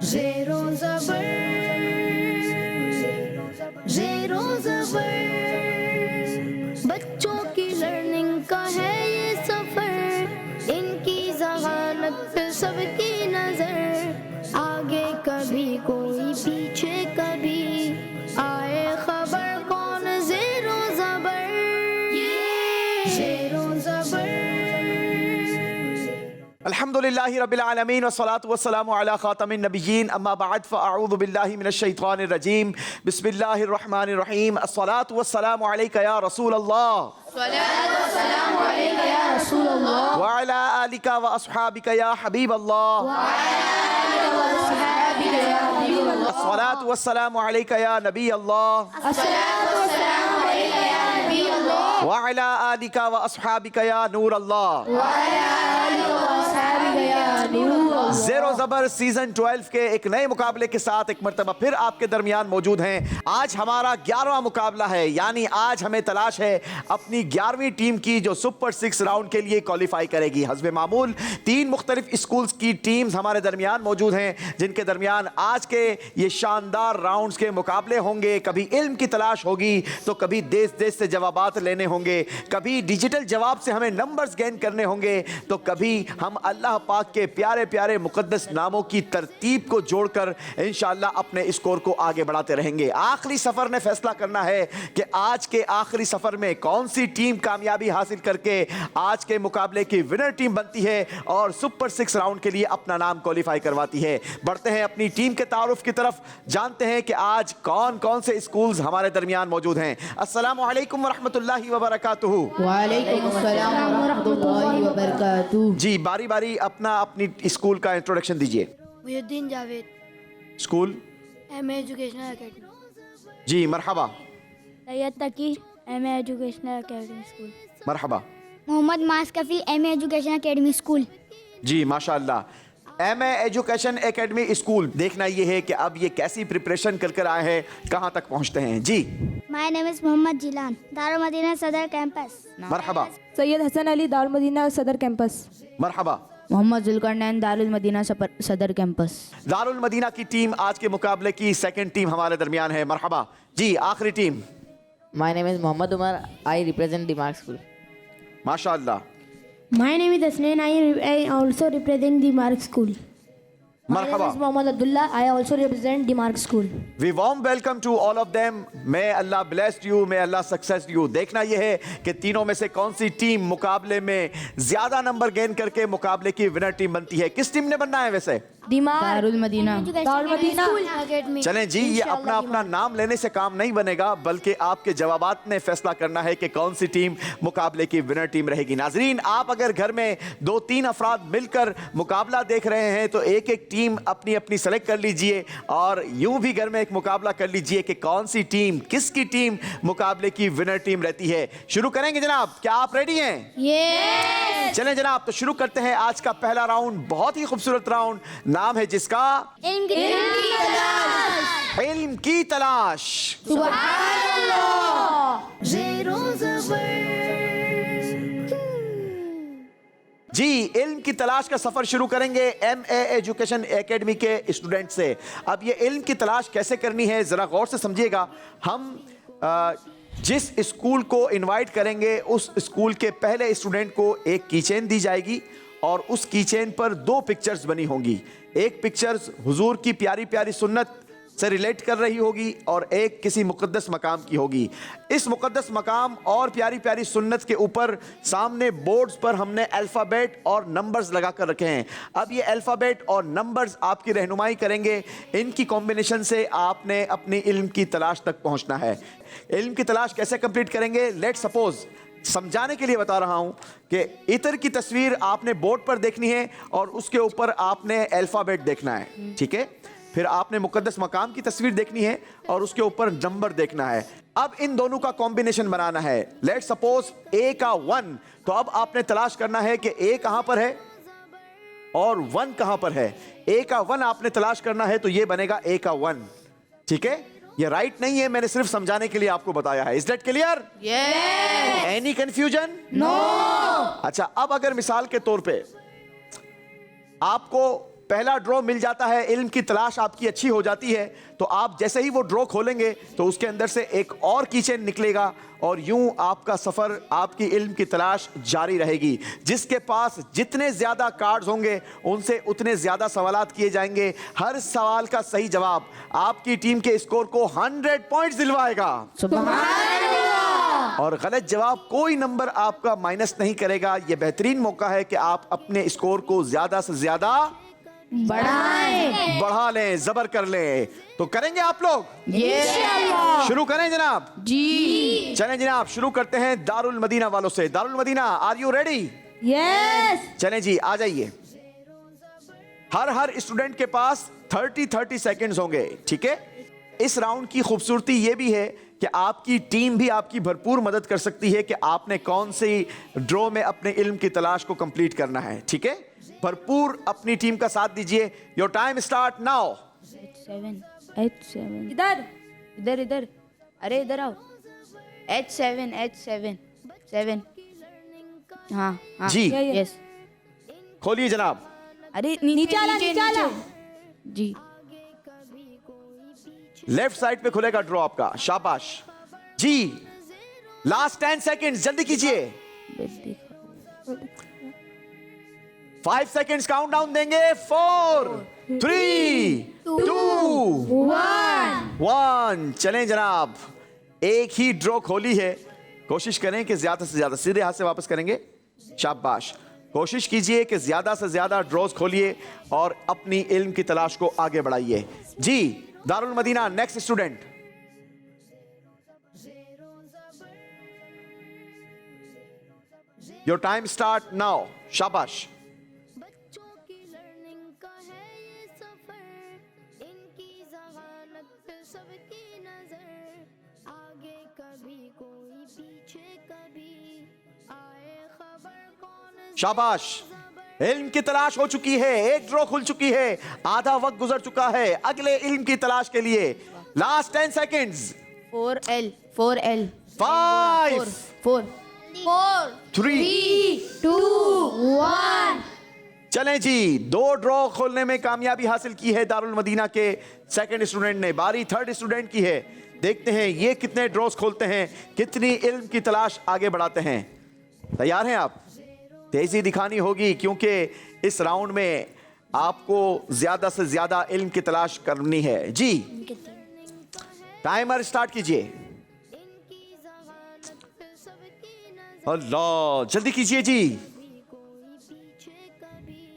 ज़ेरो ज़बर, ज़ेरो ज़बर, बच्चों की लर्निंग का है ये सफर, इनकी ज़हानत पे सबकी नजर, आगे कभी कोई पीछे कभी, आए खबर कौन ज़ेरो ज़बर, ज़ेरो ज़बर। अल्हम्दुलिल्लाहि रब्बिल आलमीन वस्सलातु वस्सलामु अला खातमिन नबिय्यीन अम्मा बअद फअऊज़ु बिल्लाहि मिनश शैतानिर रजीम बिस्मिल्लाहिर रहमानिर रहीम अस्सलातु वस्सलामु अलैका या रसूल अल्लाह सलातो सलाम अलैका या रसूल अल्लाह व अला आलिका व अस्हाबिका या हबीब अल्लाह व अला आलिका व अस्हाबिका या हबीब अल्लाह अस्सलातु वस्सलामु अलैका या नबी अल्लाह अस्सलातो सलाम अलैका या नबी अल्लाह व अला आलिका व अस्हाबिका या नूर अल्लाह। व अला आलिका व अस्हाबिका या नूर अल्लाह। ज़ेरो ज़बर सीजन 12 के एक नए मुकाबले के साथ एक मर्तबा फिर आपके दरमियान मौजूद हैं। आज हमारा 11वां मुकाबला है, यानी आज हमें तलाश है अपनी 11वीं टीम की जो सुपर 6 राउंड के लिए क्वालिफाई करेगी। हस्बे मामूल 3 मुख्तलिफ स्कूल्स की टीम्स हमारे दरमियान मौजूद हैं, जिनके दरमियान आज के ये शानदार राउंड्स के मुकाबले होंगे। कभी इल्म की तलाश होगी तो कभी देश देश से जवाबात लेने होंगे, कभी डिजिटल जवाब से हमें नंबर्स गेन करने होंगे, तो कभी हम अल्लाह पाक के प्यारे प्यारे मुकद्दस नामों की तरतीब को जोड़कर इंशाअल्लाह अपने स्कोर को आगे बढ़ाते रहेंगे। आखिरी सफर ने फैसला करना है कि आज के आखिरी सफर में कौन सी टीम कामयाबी हासिल करके आज के मुकाबले की विनर टीम बनती है और सुपर 6 राउंड के लिए अपना नाम क्वालिफाई करवाती है। बढ़ते हैं अपनी टीम के तारुफ की तरफ, जानते हैं कि आज कौन कौन से स्कूल्स हमारे दरमियान मौजूद हैं। अस्सलामु अलैकुम वरहमतुल्लाहि वबरकातुहू। वालेकुम अस्सलाम वरहमतुल्लाहि वबरकातुहू। जी बारी बारी अपनी स्कूल का इंट्रोडक्शन दीजिए। Muhiuddin Javed, school MA educational academy. जी मरहबा Syed Taqi, MA educational academy school. मरहबा। Mohammad Maskafi, MA educational academy school. जी माशाअल्लाह। MA education academy school. देखना ये है कि अब ये कैसी प्रिपरेशन कर कर आए हैं, कहाँ तक पहुँचते हैं। जी my name is Mohammad Jilan, Darul Madina Sadar campus. मरहबा सैयद हसन अली, दारुल मदीना सदर कैंपस। मरहबा। मोहम्मद जुल्करनैन, दारुल मदीना सदर कैंपस। दारुल मदीना की टीम आज के मुकाबले की सेकंड टीम हमारे दरमियान है। मरहबा। जी आखिरी team. My name is Mohammad Umar, I represent the mark school. माशाअल्लाह। My name is Hasnain, I also represent the mark school. मरहबा। Mohammad Abdullah, I also represent the mark school. We warm welcome to all of them. May Allah blessed you, may Allah success you. देखना यह है कि तीनों में से कौन सी टीम मुकाबले में ज्यादा नंबर गेन करके मुकाबले की विनर टीम बनती है। किस टीम ने बनना है वैसे? दारुल मदीना। दारुल मदीना एकेडमी। चलें जी, ये अपना अपना नाम लेने से काम नहीं बनेगा, बल्कि आपके जवाबात ने फैसला करना है कि कौन सी टीम मुकाबले की विनर टीम रहेगी। नाजरीन, आप अगर घर में 2-3 अफराद मिलकर मुकाबला देख रहे हैं तो एक एक टीम अपनी अपनी सेलेक्ट कर लीजिए और यूं भी घर में एक मुकाबला कर लीजिए कि कौन सी टीम, किसकी टीम मुकाबले की विनर टीम रहती है। शुरू करेंगे जनाब, क्या आप रेडी हैं? यस। चलें जनाब, तो शुरू करते हैं आज का पहला राउंड। बहुत ही खूबसूरत राउंड, नाम है जिसका इल्म की तलाश। इल्म की तलाश। ज़ेरो ज़बर, जी इल्म की तलाश का सफर शुरू करेंगे एमए एजुकेशन एकेडमी के स्टूडेंट से। अब ये इल्म की तलाश कैसे करनी है जरा गौर से समझिएगा। हम जिस स्कूल को इनवाइट करेंगे उस स्कूल के पहले स्टूडेंट को एक कीचेन दी जाएगी और उस कीचेन पर 2 पिक्चर्स बनी होंगी। एक पिक्चर्स हुजूर की प्यारी प्यारी सुन्नत से रिलेट कर रही होगी और एक किसी मुकद्दस मकाम की होगी। इस मुकद्दस मकाम और प्यारी प्यारी सुन्नत के ऊपर सामने बोर्ड्स पर हमने अल्फ़ाबेट और नंबर्स लगा कर रखे हैं। अब ये अल्फ़ाबेट और नंबर्स आपकी रहनुमाई करेंगे। इनकी कॉम्बिनेशन से आपने अपनी इल्म की तलाश तक पहुंचना है। इल्म की तलाश कैसे कंप्लीट करेंगे? लेट सपोज, समझाने के लिए बता रहा हूं कि इतर की तस्वीर आपने बोर्ड पर देखनी है और उसके ऊपर आपने अल्फ़ाबेट देखना है, ठीक है? फिर आपने मुकद्दस मकाम की तस्वीर देखनी है और उसके ऊपर नंबर देखना है। अब इन दोनों का कॉम्बिनेशन बनाना है। लेट सपोज ए का 1, तो अब आपने तलाश करना है कि ए कहां पर है और 1 कहां पर है। ए का 1 आपने तलाश करना है तो ये बनेगा ए का 1, ठीक है? ये राइट नहीं है, मैंने सिर्फ समझाने के लिए आपको बताया है। Is that clear? Yes. Any confusion? No. अच्छा, अब अगर मिसाल के तौर पे आपको पहला ड्रॉ मिल जाता है, इल्म की तलाश आपकी अच्छी हो जाती है, तो आप जैसे ही वो ड्रॉ खोलेंगे तो उसके अंदर से एक और कीचेन निकलेगा और यूं आपका सफर, आपकी इल्म की तलाश जारी रहेगी। जिसके पास जितने ज्यादा कार्ड्स होंगे उनसे उतने ज्यादा सवालात किए जाएंगे। हर सवाल का सही जवाब आपकी टीम के स्कोर को 100 पॉइंट्स दिलवाएगा और गलत जवाब कोई नंबर आपका माइनस नहीं करेगा। यह बेहतरीन मौका है कि आप अपने स्कोर को ज्यादा से ज्यादा बढ़ा लें, जबर कर लें। तो करेंगे आप लोग? शुरू करें जनाब? जी। चलें जनाब, शुरू करते हैं दारुल मदीना वालों से। Darul Madina, are you ready? Yes. चलें जी, आ जाइए। हर स्टूडेंट के पास 30 सेकंड्स होंगे, ठीक है? इस राउंड की खूबसूरती यह भी है कि आपकी टीम भी आपकी भरपूर मदद कर सकती है कि आपने कौन सी ड्रॉ में अपने इल्म की तलाश को कंप्लीट करना है, ठीक है? भरपूर अपनी टीम का साथ दीजिए। Your time start now. 7 इधर इधर इधर, अरे इधर आओ। H7 7। हाँ हाँ जी। यस। खोलिए जनाब। अरे नीचे आला। जी। लेफ्ट साइड पे खुलेगा ड्रॉ आपका। शाबाश जी। लास्ट 10 सेकंड्स, जल्दी कीजिए। 5 सेकंड्स काउंटडाउन देंगे। 4 3 2 1। चलें जनाब, एक ही ड्रॉ खोली है, कोशिश करें कि ज्यादा से ज्यादा, सीधे हाथ से वापस करेंगे। शाबाश, कोशिश कीजिए कि ज्यादा से ज्यादा ड्रॉज खोलिए और अपनी इल्म की तलाश को आगे बढ़ाइए। जी, Darul Madina, next student. Your time start now. शाबाश। बच्चों की लर्निंग का है ये सफर, इनकी जहानत पे सबकी नजर, आगे कभी कोई पीछे कभी, आए खबर कौन। शाबाश, इल्म की तलाश हो चुकी है, एक ड्रॉ खुल चुकी है, आधा वक्त गुजर चुका है अगले इल्म की तलाश के लिए। Last 10 seconds. 4L 5 4 3 2 1। चलें जी, 2 ड्रॉ खोलने में कामयाबी हासिल की है दारुल मदीना के सेकंड स्टूडेंट ने। बारी थर्ड स्टूडेंट की है। देखते हैं ये कितने ड्रॉज खोलते हैं, कितनी इल्म की तलाश आगे बढ़ाते हैं। तैयार हैं आप? तेजी दिखानी होगी क्योंकि इस राउंड में आपको ज्यादा से ज्यादा इल्म की तलाश करनी है। जी, टाइमर स्टार्ट कीजिए। अल्लाह, जल्दी कीजिए जी। कोई पीछे कभी,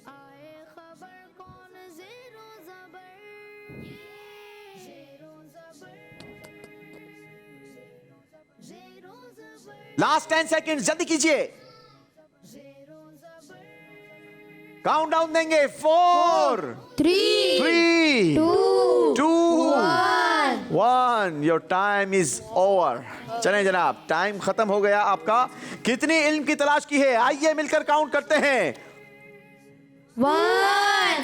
आए खबर कौन ज़ेरो ज़बर, ज़ेरो ज़बर। लास्ट 10 सेकंड, जल्दी कीजिए। काउंटडाउन देंगे। 4 3 2 1। Your time is over. चलें जनाब, टाइम खत्म हो गया आपका। कितनी इल्म की तलाश की है, आइए मिलकर काउंट करते हैं। 1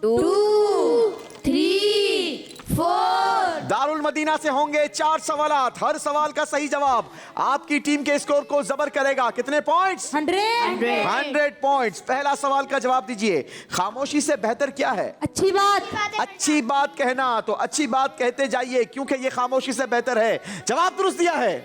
2 3 4। दारुल मदीना से होंगे 4 सवालात, हर सवाल का सही जवाब आपकी टीम के स्कोर को जबर करेगा। कितने पॉइंट्स? 100 पॉइंट्स। पहला सवाल का जवाब दीजिए। खामोशी से बेहतर क्या है? अच्छी बात। अच्छी बात कहना, तो अच्छी बात कहते जाइए क्योंकि ये खामोशी से बेहतर है। जवाब दुरुस्त दिया है।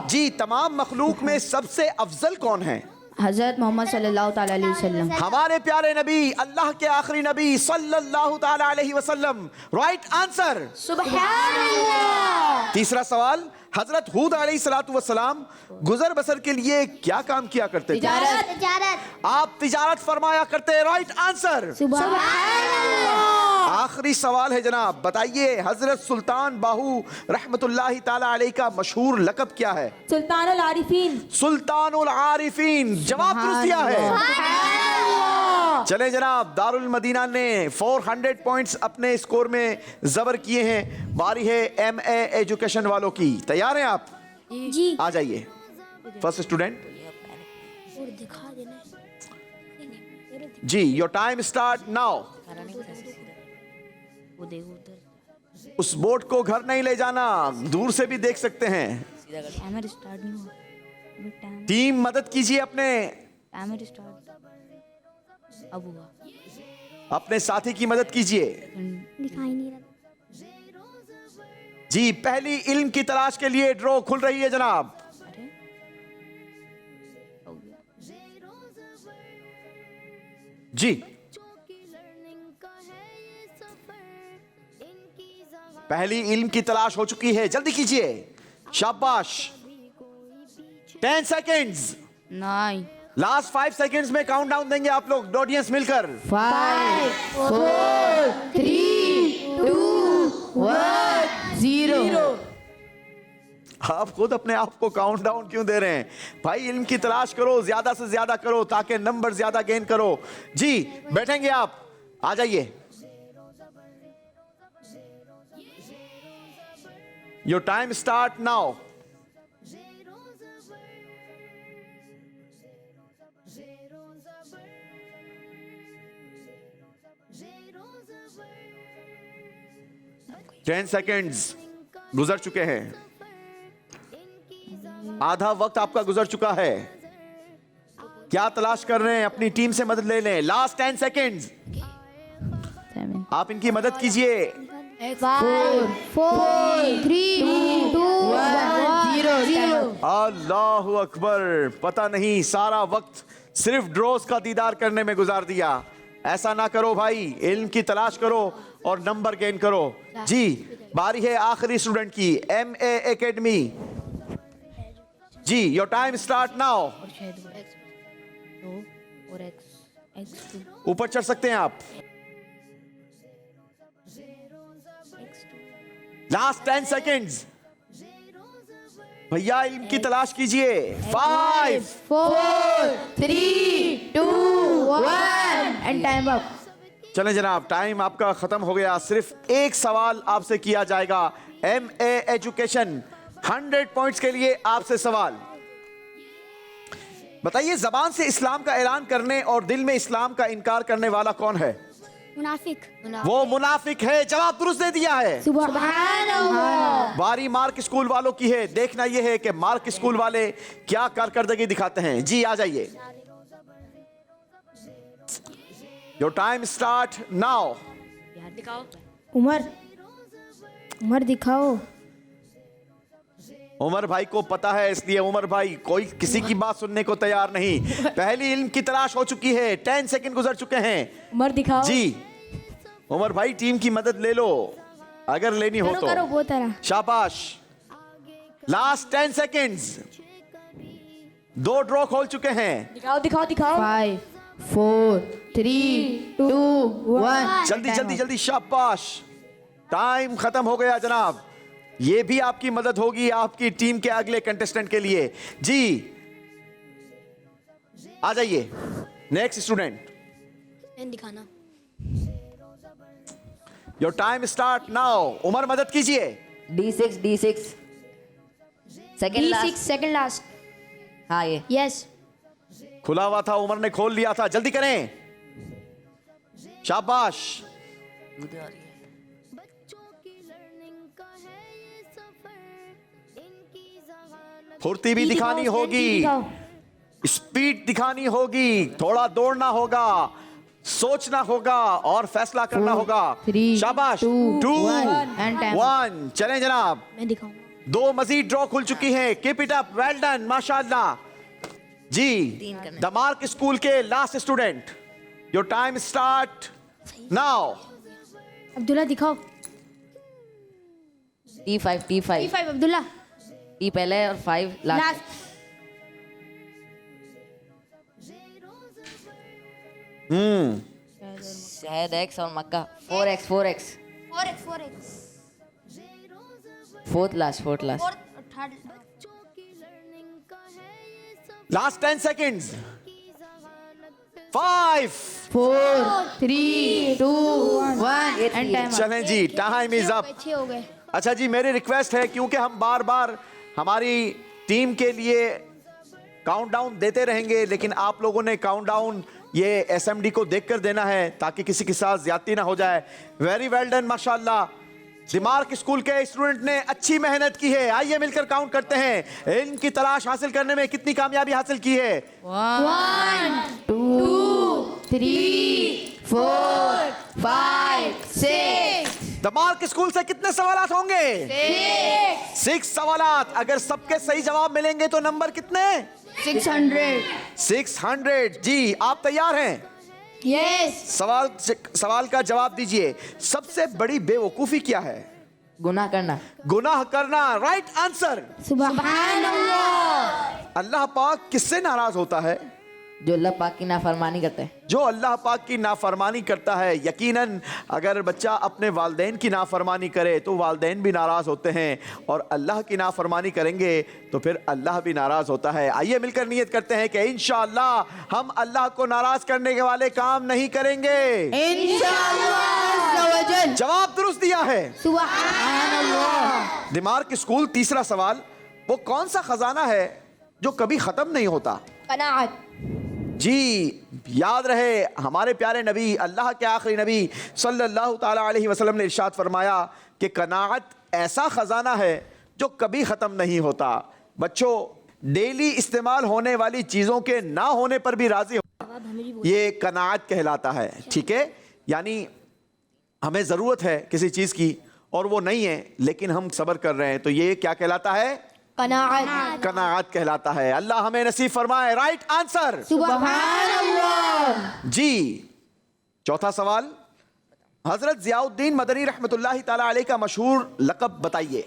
जी, तमाम मखलूक में सबसे अफजल कौन है? हजरत मोहम्मद सल्लल्लाहु ताला अलैहि वसल्लम। हमारे प्यारे नबी, अल्लाह के आखिरी नबी सल्लल्लाहु ताला अलैहि वसल्लम। Right answer. तीसरा सवाल, हजरत हूद अलैहिस्सलातु वस्सलाम गुजर बसर के लिए क्या काम किया करते थे? आप तिजारत फरमाया करते। Right answer. आखिरी सवाल है जनाब, बताइए हजरत सुल्तान बाहू रहमतुल्लाहि ताला अलैहि का मशहूर लक़ब क्या है? सुल्तानुल आरिफीन। सुल्तानुल आरिफीन। जवाब दुरुस्त दिया है। चले जनाब, दारुल मदीना ने 400 पॉइंट्स अपने स्कोर में जबर किए हैं। बारी है MA एजुकेशन वालों की। तैयार हैं आप? जी। आ जाइए। फर्स्ट स्टूडेंट जी, योर टाइम स्टार्ट नाउ। उस बोर्ड को घर नहीं ले जाना, दूर से भी देख सकते हैं। टाइमर स्टार्ट नहीं हुआ। टीम मदद कीजिए अपने। Timer start. अब हुआ। अपने साथी की मदद कीजिए। दिखाई नहीं रहा। जी, पहली इल्म की तलाश के लिए ड्रॉ खुल रही है जनाब। अरे हो गया। जी, पहली इल्म की तलाश हो चुकी है, जल्दी कीजिए। शाबाश। 10 सेकेंड्स, 9 लास्ट 5 सेकेंड्स में काउंटडाउन देंगे आप लोग ऑडियंस मिलकर। 5 4 3 2 1 0। आप खुद अपने आप को काउंटडाउन क्यों दे रहे हैं भाई? इल्म की तलाश करो, ज्यादा से ज्यादा करो ताकि नंबर ज्यादा गेन करो। जी, बैठेंगे आप, आ जाइए। Your time start now. Ten seconds गुजर चुके हैं। आधा वक्त आपका गुजर चुका है। क्या तलाश कर रहे हैं? अपनी टीम से मदद ले लें। लास्ट 10 सेकेंड्स, 7 आप इनकी मदद कीजिए। 5 4 3 2 1 0। अल्लाहु अकबर। पता नहीं सारा वक्त सिर्फ ड्रॉस का दीदार करने में गुजार दिया। ऐसा ना करो भाई, इल्म की तलाश करो और नंबर गेन करो। जी, बारी है आखिरी स्टूडेंट की, MA एकेडमी। जी, योर टाइम स्टार्ट नाउ। और शायद वो x 2 और x 2 ऊपर चढ़ सकते हैं आप। लास्ट 10 सेकेंड्स, भैया इल्म की तलाश कीजिए। 5 4 3 2 1 एंड टाइम अप। चलें जनाब, टाइम आपका खत्म हो गया। सिर्फ एक सवाल आपसे किया जाएगा। MA एजुकेशन 100 पॉइंट्स के लिए आपसे सवाल। बताइए, जबान से इस्लाम का ऐलान करने और दिल में इस्लाम का इनकार करने वाला कौन है? मुनाफिक। वो मुनाफिक है। जवाब दुरुस्त दे दिया है। सुभान अल्लाह। बारी मार्क स्कूल वालों की है। देखना यह है कि मार्क स्कूल वाले क्या कारकर्दगी दिखाते हैं। जी, आ जाइए। Your time start now. यार दिखाओ। उमर दिखाओ। उमर भाई को पता है, इसलिए उमर भाई कोई किसी की बात सुनने को तैयार नहीं। पहली इल्म की तलाश हो चुकी है। 10 सेकंड गुजर चुके हैं। उमर दिखाओ। जी, उमर भाई टीम की मदद ले लो अगर लेनी हो तो। करो वो तरह। शाबाश। लास्ट 10 सेकंड्स, 2 ड्रॉ खोल चुके हैं। दिखाओ दिखाओ दिखाओ। 5 4 3 2 1। जल्दी जल्दी जल्दी। शाबाश। टाइम खत्म हो गया जनाब। ये भी आपकी मदद होगी आपकी टीम के अगले कंटेस्टेंट के लिए। जी, आ जाइए। Next student. दिखाना। Your time start now. Umar मदद कीजिए। D6 second last. Second last. हाँ, ये यस। खुला हुआ था, उमर ने खोल लिया था। जल्दी करें। शाबाश। फुर्ती भी दिखानी होगी, स्पीड दिखानी होगी, थोड़ा दौड़ना होगा, सोचना होगा और फैसला करना होगा। 3 शाबाश। 2 2 एंड टाइम। 1। चलें जनाब। मैं दिखाऊंगा। 2 मजीद ड्रॉ खुल चुकी हैं। Keep it up, well done, माशाअल्लाह। जी, द मार्क स्कूल के last student. Your time start now. Abdullah दिखाओ। T5 अब्दुल्ला। T पहले और 5 लास्ट। लास्ट। शायद X और मक्का। 4x 4th last. Last 10 seconds. 5 4 3 2 1 and time. चलें जी, टाइम इज अप। अच्छे हो गए। अच्छा जी, मेरी रिक्वेस्ट है, क्योंकि हम बार बार हमारी टीम के लिए काउंटडाउन देते रहेंगे, लेकिन आप लोगों ने काउंटडाउन ये SMD को देखकर देना है ताकि किसी के साथ ज्यादती ना हो जाए। वेरी वेल डन, माशाल्लाह। दिमाग स्कूल के स्टूडेंट ने अच्छी मेहनत की है। आइए मिलकर काउंट करते हैं इल्म की तलाश हासिल करने में कितनी कामयाबी हासिल की है। 1 2 3, 4, 5, 6. दमार्क स्कूल से कितने सवालात होंगे? 6 सवालात। अगर सबके सही जवाब मिलेंगे तो नंबर कितने? 600. 600। जी, आप तैयार हैं? Yes. सवाल का जवाब दीजिए। सबसे बड़ी बेवकूफी क्या है? गुनाह करना. गुनाह करना। Right answer. सुभान अल्लाह पाक किससे नाराज होता है? जो अल्लाह पाक की नाफरमानी करता है. जो अल्लाह पाक की नाफरमानी करता है। यकीनन अगर बच्चा अपने वालिदैन की नाफरमानी करे तो वालिदैन भी नाराज होते हैं, और अल्लाह की नाफरमानी करेंगे तो फिर अल्लाह भी नाराज होता है। आइए मिलकर नियत करते हैं कि इंशाअल्लाह हम अल्लाह को नाराज करने के वाले काम नहीं करेंगे। इंशाअल्लाह. जवाब दुरुस्त दिया है। सुभान दिमाग स्कूल तीसरा सवाल, वो कौन सा खजाना है जो कभी खत्म नहीं होता? कनाअत. जी, याद रहे हमारे प्यारे नबी, अल्लाह के आखिरी नबी सल्लल्लाहु ताला अलैहि वसल्लम ने इरशाद फरमाया कि कनाअत ऐसा खजाना है जो कभी ख़त्म नहीं होता। बच्चों, डेली इस्तेमाल होने वाली चीज़ों के ना होने पर भी राज़ी हो, ये कनाअत कहलाता है। ठीक है, यानी हमें ज़रूरत है किसी चीज़ की और वो नहीं है लेकिन हम सब्र कर रहे हैं, तो ये क्या कहलाता है? कनाअत. कनाअत कहलाता है। अल्लाह हमें नसीब फरमाए। Right answer. सुभान जी, चौथा सवाल, हजरत जियाउद्दीन मदनी रहमतुल्लाहि ताला अलैह का मशहूर लक़ब बताइए।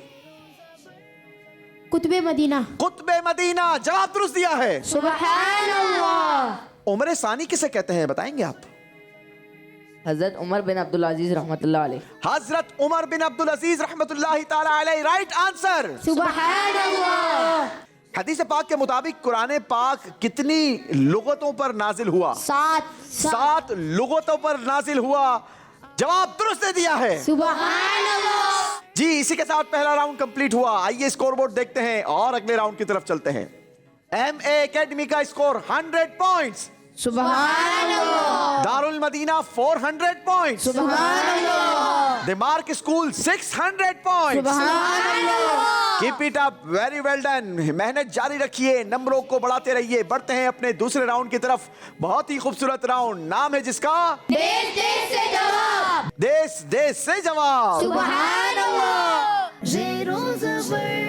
कुतुबे मदीना। कुतुबे मदीना। जवाब दुरुस्त दिया है। सुभान. उमर सानी किसे कहते हैं, बताएंगे आप? हजरत उमर बिन अब्दुल अजीज रहमतुल्लाह अलैह. हजरत उमर बिन अब्दुल अजीज रहमतुल्लाहि ताला अलैह। Right answer. हदीस पाक के मुताबिक कुरान पाक कितनी लुगतों पर नाजिल हुआ? 7 लुगतों पर नाजिल हुआ। जवाब दुरुस्त दे दिया है। जी, इसी के साथ पहला राउंड कंप्लीट हुआ। आइए स्कोरबोर्ड देखते हैं और अगले राउंड की तरफ चलते हैं। MA एकेडमी का स्कोर 100 पॉइंट्स। सुभान Darul Madina 400 points. The mark school 600 points. Keep it up, very well done. मेहनत जारी रखिए, नंबरों को बढ़ाते रहिए। बढ़ते हैं अपने दूसरे राउंड की तरफ। बहुत ही खूबसूरत राउंड, नाम है जिसका देश देश से जवाब. देश देश से जवाब। सुभान अल्लाह. ज़ेरो ज़बर।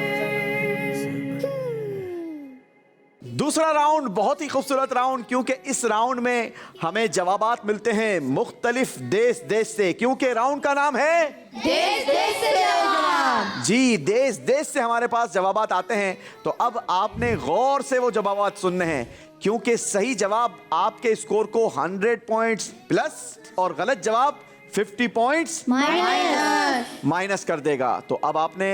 दूसरा राउंड बहुत ही खूबसूरत राउंड, क्योंकि इस राउंड में हमें जवाबात मिलते हैं मुख्तलिफ देश देश से, क्योंकि राउंड का नाम है देश देश से जवाब. जी, देश देश से हमारे पास जवाबात आते हैं। तो अब आपने गौर से वो जवाबात सुनने हैं, क्योंकि सही जवाब आपके स्कोर को 100 पॉइंट्स प्लस और गलत जवाब 50 पॉइंट्स माइनस कर देगा। तो अब आपने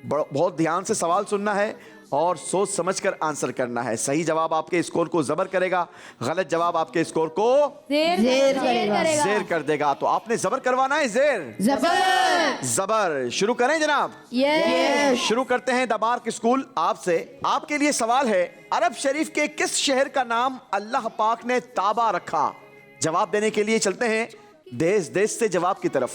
बहुत ध्यान से सवाल सुनना है और सोच समझकर आंसर करना है। सही जवाब आपके स्कोर को जबर करेगा, गलत जवाब आपके स्कोर को जेर कर देगा। तो आपने जबर करवाना है, जबर। शुरू करें जनाब। शुरू करते हैं दमार्क स्कूल आपसे। आपके लिए सवाल है, अरब शरीफ के किस शहर का नाम अल्लाह पाक ने ताबा रखा? जवाब देने के लिए चलते हैं देश देश से जवाब की तरफ।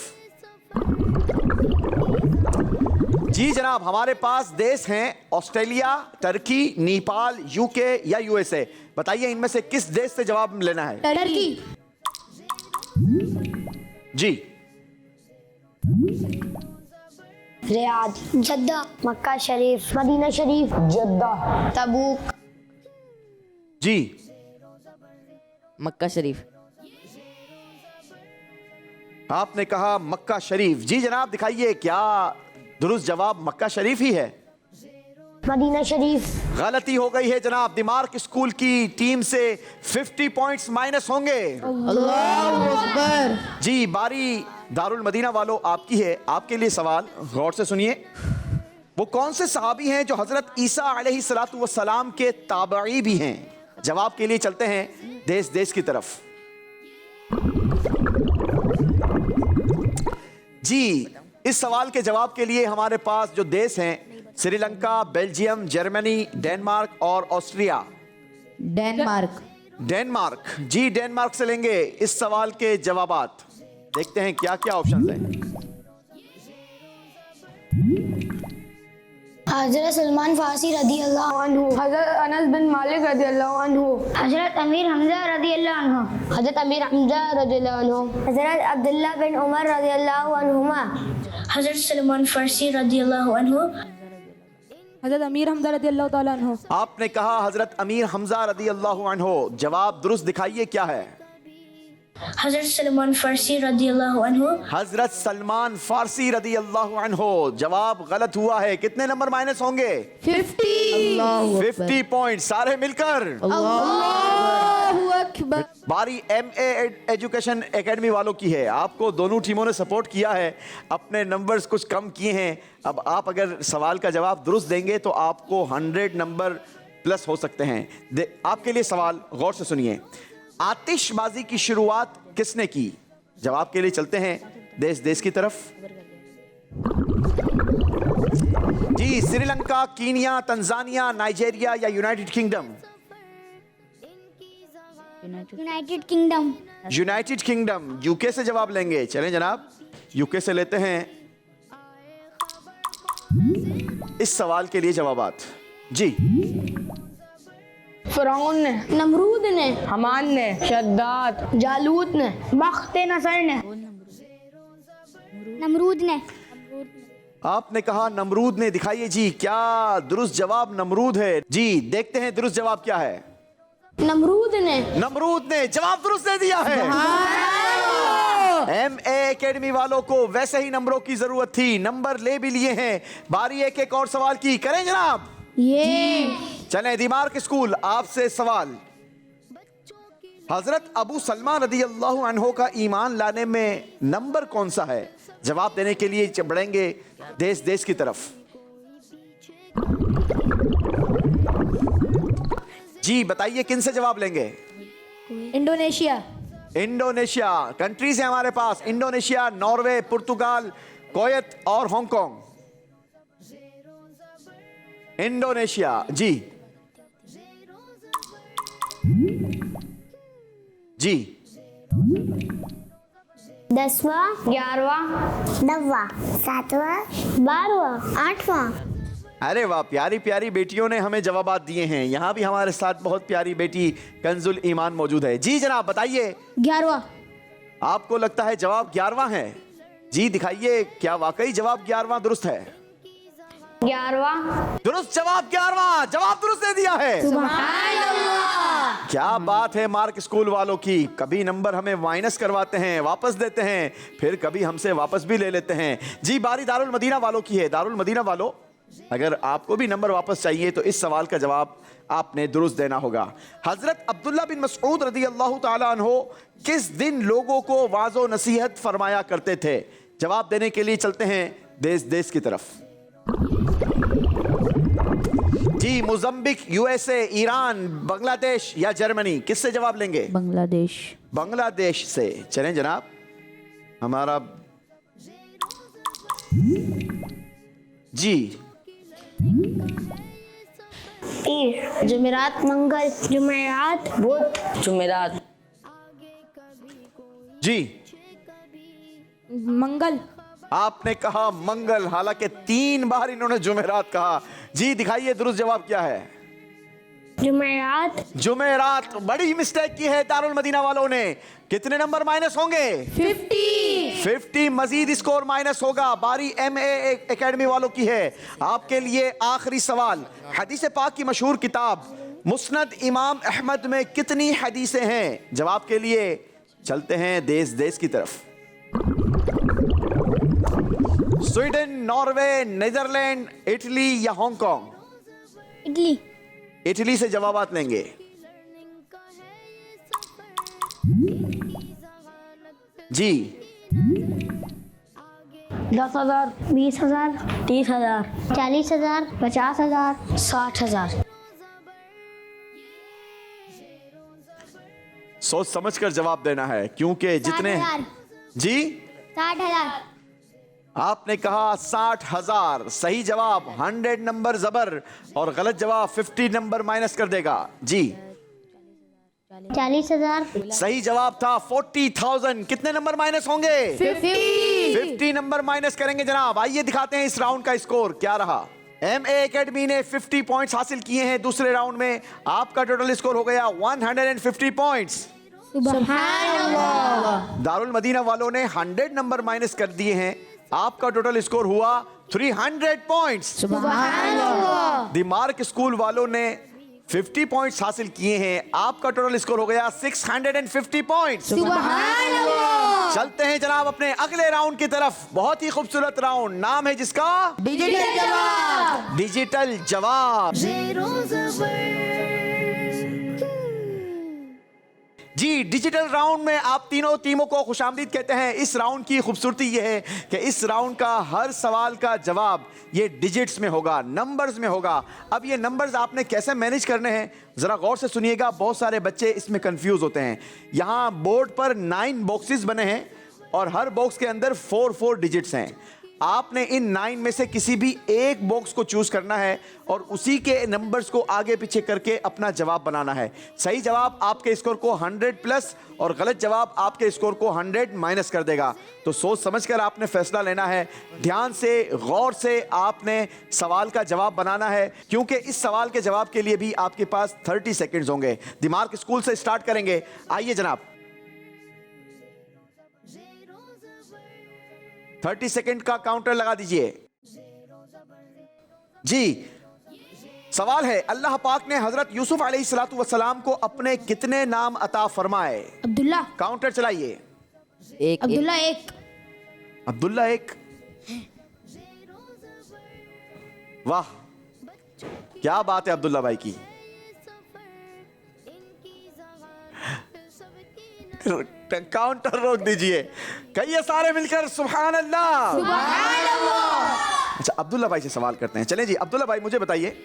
जी जनाब, हमारे पास देश हैं ऑस्ट्रेलिया, टर्की, नेपाल, यूके या यूएसए। बताइए इनमें से किस देश से जवाब लेना है? टर्की। जी। रियाद, जद्दा, मक्का शरीफ, मदीना शरीफ, जद्दा, तबूक। जी, मक्का शरीफ। आपने कहा मक्का शरीफ। जी जनाब, दिखाइए क्या दुरुस्त जवाब मक्का शरीफ ही है? मदीना शरीफ। गलती हो गई है जनाब। दिमार्क स्कूल की टीम से 50 पॉइंट्स माइनस होंगे। अल्लाहू अकबर। जी, बारी दारुल मदीना वालों आपकी है। आपके लिए सवाल, गौर से सुनिए। वो कौन से सहाबी हैं जो हजरत ईसा अलैहिस्सलातु वस्सलाम के ताबई भी हैं? जवाब के लिए चलते हैं देश देश की तरफ। जी, इस सवाल के जवाब के लिए हमारे पास जो देश हैं, श्रीलंका, बेल्जियम, जर्मनी, डेनमार्क और ऑस्ट्रिया। डेनमार्क। जी, डेनमार्क से लेंगे इस सवाल के जवाबात। देखते हैं क्या क्या ऑप्शंस हैं। हजरत सलमान फारसी रदी अल्लाह अन्हु, हज़रत अनस बिन मालिक रज़ी अल्लाह अन्हु, हजरत अमीर हमजा रदी अल्लाह अन्हु, हजरत अमीर हमजा रदी अल्लाह अन्हु, हजरत अब्दुल्ला बिन उमर रदी अल्लाह अन्हुमा, हजरत सलमान फारसी रदी अल्लाह अन्हु, हजरत अमीर हमजा रज़ी अल्लाह ताला अन्हु। आपने कहा हजरत अमीर हमजा रदी अल्लाह अन्हो। जवाब दुरुस्त दिखाइए क्या है? हजरत सलमान फारसी रदी अल्लाह अन्हु, हजरत सलमान फारसी रदी अल्लाह अन्हो। जवाब गलत हुआ है। कितने नंबर माइनस होंगे? 50 पॉइंट सारे मिलकर। अल्लाहु अकबर। बारी MA एजुकेशन एकेडमी वालों की है। आपको दोनों टीमों ने सपोर्ट किया है, अपने नंबर्स कुछ कम किए हैं। अब आप अगर सवाल का जवाब दुरुस्त देंगे तो आपको 100 नंबर प्लस हो सकते हैं। आपके लिए सवाल गौर से सुनिए। आतिशबाजी की शुरुआत किसने की? जवाब के लिए चलते हैं देश देश की तरफ। जी, श्रीलंका, कीनिया, तंजानिया, नाइजीरिया या United kingdom? United kingdom, United kingdom. UK से जवाब लेंगे। चलें जनाब, यूके से लेते हैं इस सवाल के लिए जवाबात। जी, फ़िरौन ने, नमरूद ने, हमान ने, शद्दाद, जालूत ने, बख्ते नसर ने, नमरूद ने, आपने कहा नमरूद ने। दिखाइए जी, क्या दुरुस्त जवाब नमरूद है? जी, देखते हैं दुरुस्त जवाब क्या है। नमरूद ने। नमरूद ने जवाब दुरुस्त दे दिया है। MA एकेडमी वालों को वैसे ही नंबरों की जरूरत थी, नंबर ले भी लिए हैं। बारी एक एक और सवाल की। करें जनाब? ये चलें दिमाग स्कूल, आपसे सवाल। हजरत अबू सलमा रदी अल्लाह अन्हो का ईमान लाने में नंबर कौन सा है? जवाब देने के लिए बढ़ेंगे देश देश की तरफ। जी बताइए, किन से जवाब लेंगे? इंडोनेशिया। इंडोनेशिया। कंट्रीज है हमारे पास, इंडोनेशिया, नॉर्वे, पुर्तगाल, कुवैत और हांगकांग। इंडोनेशिया। जी जी, 10वां, 11वां, 9वां, 7वां, 12वां, 8वां। अरे वाह, प्यारी प्यारी बेटियों ने हमें जवाबात दिए हैं। यहाँ भी हमारे साथ बहुत प्यारी बेटी कंजुल ईमान मौजूद है। जी जनाब बताइए। 11वां। आपको लगता है जवाब 11वां है? जी दिखाइए, क्या वाकई जवाब 11वां दुरुस्त है? 11वां। दुरुस्त जवाब 11वां। जवाब दुरुस्त दे दिया है। क्या बात है मार्क स्कूल वालों की। कभी नंबर हमें माइनस करवाते हैं, वापस देते हैं, फिर कभी हमसे वापस भी ले लेते हैं। जी बारी दारुल मदीना वालों की है। दारुल मदीना वालों, अगर आपको भी नंबर वापस चाहिए तो इस सवाल का जवाब आपने दुरुस्त देना होगा। हजरत अब्दुल्ला बिन मसऊद रदी अल्लाह ताला अन्हो किस दिन लोगों को वाज़ो नसीहत फरमाया करते थे? जवाब देने के लिए चलते हैं देश देश की तरफ। जी, मोज़म्बिक, USA, ईरान, बांग्लादेश या जर्मनी? किससे जवाब लेंगे? बांग्लादेश। बांग्लादेश से। चलें जनाब, हमारा जी पीर, जुमेरात, मंगल, जुमेरात, बुध, जुमेरात, जी मंगल। आपने कहा मंगल, हालांकि 3 बार इन्होंने जुमेरात कहा। जी दिखाइए दुरुस्त जवाब क्या है? जुमेरात। जुमेरात। बड़ी मिस्टेक की है दारुल मदीना वालों ने। कितने नंबर माइनस होंगे? 50 मजीद स्कोर माइनस होगा। बारी MA एकेडमी वालों की है। आपके लिए आखिरी सवाल। हदीस पाक की मशहूर किताब मुस्नद इमाम अहमद में कितनी हदीसें हैं? जवाब के लिए चलते हैं देश देश की तरफ। स्वीडन, नॉर्वे, नीदरलैंड, इटली या हांगकांग? इटली। इटली से जवाबात लेंगे। जी 10,000, 20,000, 30,000, 40,000, 50,000, 60,000। सोच समझ कर जवाब देना है, क्योंकि जितने 60,000। जी 60,000। आपने कहा 60,000। सही जवाब 100 नंबर जबर और गलत जवाब 50 नंबर माइनस कर देगा। जी 40,000। सही जवाब था 40,000। कितने नंबर माइनस होंगे? 50 नंबर माइनस करेंगे जनाब। आइए दिखाते हैं इस राउंड का स्कोर क्या रहा। MA एकेडमी ने 50 पॉइंट्स हासिल किए हैं दूसरे राउंड में। आपका टोटल स्कोर हो गया 150 पॉइंट्स। दारुल मदीना वालों ने 100 नंबर माइनस कर दिए हैं। आपका टोटल स्कोर हुआ 300 पॉइंट्स। द मार्क स्कूल वालों ने 50 पॉइंट्स हासिल किए हैं। आपका टोटल स्कोर हो गया 650 पॉइंट्स। चलते हैं जनाब अपने अगले राउंड की तरफ। बहुत ही खूबसूरत राउंड, नाम है जिसका डिजिटल जवाब। डिजिटल जवाब। ज़ेरो ज़बर। जी, डिजिटल राउंड में आप तीनों टीमों को खुशामदीद कहते हैं। इस राउंड की खूबसूरती यह है कि इस राउंड का हर सवाल का जवाब ये डिजिट्स में होगा, नंबर्स में होगा। अब ये नंबर्स आपने कैसे मैनेज करने हैं जरा गौर से सुनिएगा। बहुत सारे बच्चे इसमें कंफ्यूज होते हैं। यहाँ बोर्ड पर 9 बॉक्सेस बने हैं और हर बॉक्स के अंदर 4 डिजिट्स हैं। आपने इन 9 में से किसी भी एक बॉक्स को चूज करना है और उसी के नंबर्स को आगे पीछे करके अपना जवाब बनाना है। सही जवाब आपके स्कोर को 100 प्लस और गलत जवाब आपके स्कोर को 100 माइनस कर देगा। तो सोच समझकर आपने फैसला लेना है। ध्यान से, गौर से आपने सवाल का जवाब बनाना है, क्योंकि इस सवाल के जवाब के लिए भी आपके पास 30 सेकेंड्स होंगे। दिमाग स्कूल से स्टार्ट करेंगे। आइए जनाब, 30 सेकेंड का काउंटर लगा दीजिए। जी, सवाल है, अल्लाह पाक ने हजरत यूसुफ अलैहिस्सलातु वस्सलाम को अपने कितने नाम अता फरमाए? अब्दुल्ला। काउंटर चलाइए। एक अब्दुल्ला एक। अब्दुल्ला एक। वाह, क्या बात है अब्दुल्ला भाई की। काउंटर रोक दीजिए। कहिए सारे मिलकर सुभान अल्लाह। सुभान अल्लाह। अच्छा, अब्दुल्ला भाई से सवाल करते हैं। चलें जी, अब्दुल्ला भाई मुझे बताइए।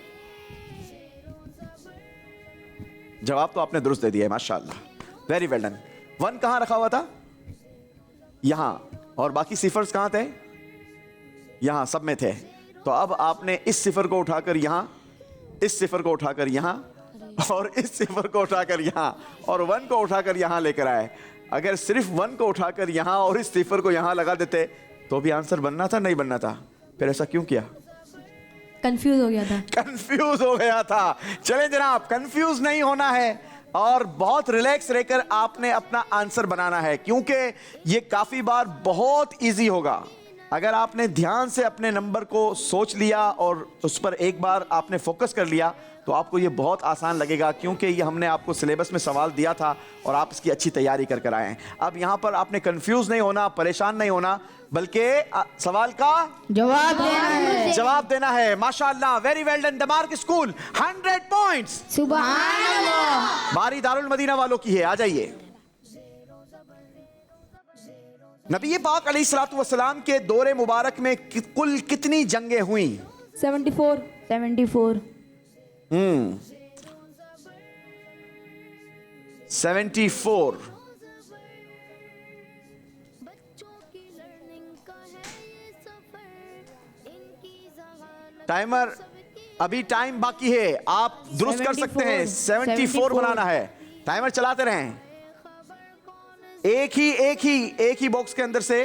जवाब तो आपने दुरुस्त दे दिया है, माशाअल्लाह, वेरी वेल डन। 1 कहां रखा हुआ था? यहां। और बाकी सिफर्स कहां थे? यहां, सब में थे। तो अब आपने इस सिफर को उठाकर यहां, इस सिफर को उठाकर यहां और इस सिफर को उठाकर यहां और 1 को उठाकर यहां लेकर आए। अगर सिर्फ 1 को उठाकर यहां और इस सिफर को यहां लगा देते तो भी आंसर बनना था, नहीं बनना था? फिर ऐसा क्यों किया? कंफ्यूज हो गया था। कंफ्यूज हो गया था। चले जनाब, कंफ्यूज नहीं होना है और बहुत रिलैक्स रहकर आपने अपना आंसर बनाना है, क्योंकि ये काफी बार बहुत इजी होगा। अगर आपने ध्यान से अपने नंबर को सोच लिया और उस पर एक बार आपने फोकस कर लिया तो आपको ये बहुत आसान लगेगा, क्योंकि ये हमने आपको सिलेबस में सवाल दिया था और आप इसकी अच्छी तैयारी कर कर आए हैं। अब यहाँ पर आपने कंफ्यूज नहीं होना, परेशान नहीं होना, बल्कि सवाल का जवाब देना है। जवाब देना है। माशाअल्लाह, very well done. The mark school 100 points. सुभान अल्लाह। बारी दारुल मदीना वालों की है। आ जाइए। नबी पाक अलैहिस्सलातु वस्सलाम के दौरे मुबारक में कुल कितनी जंगें हुई? 74। 74। 74। टाइमर, अभी टाइम बाकी है, आप दुरुस्त कर सकते हैं। 74 बनाना है। टाइमर चलाते रहें। एक ही बॉक्स के अंदर से।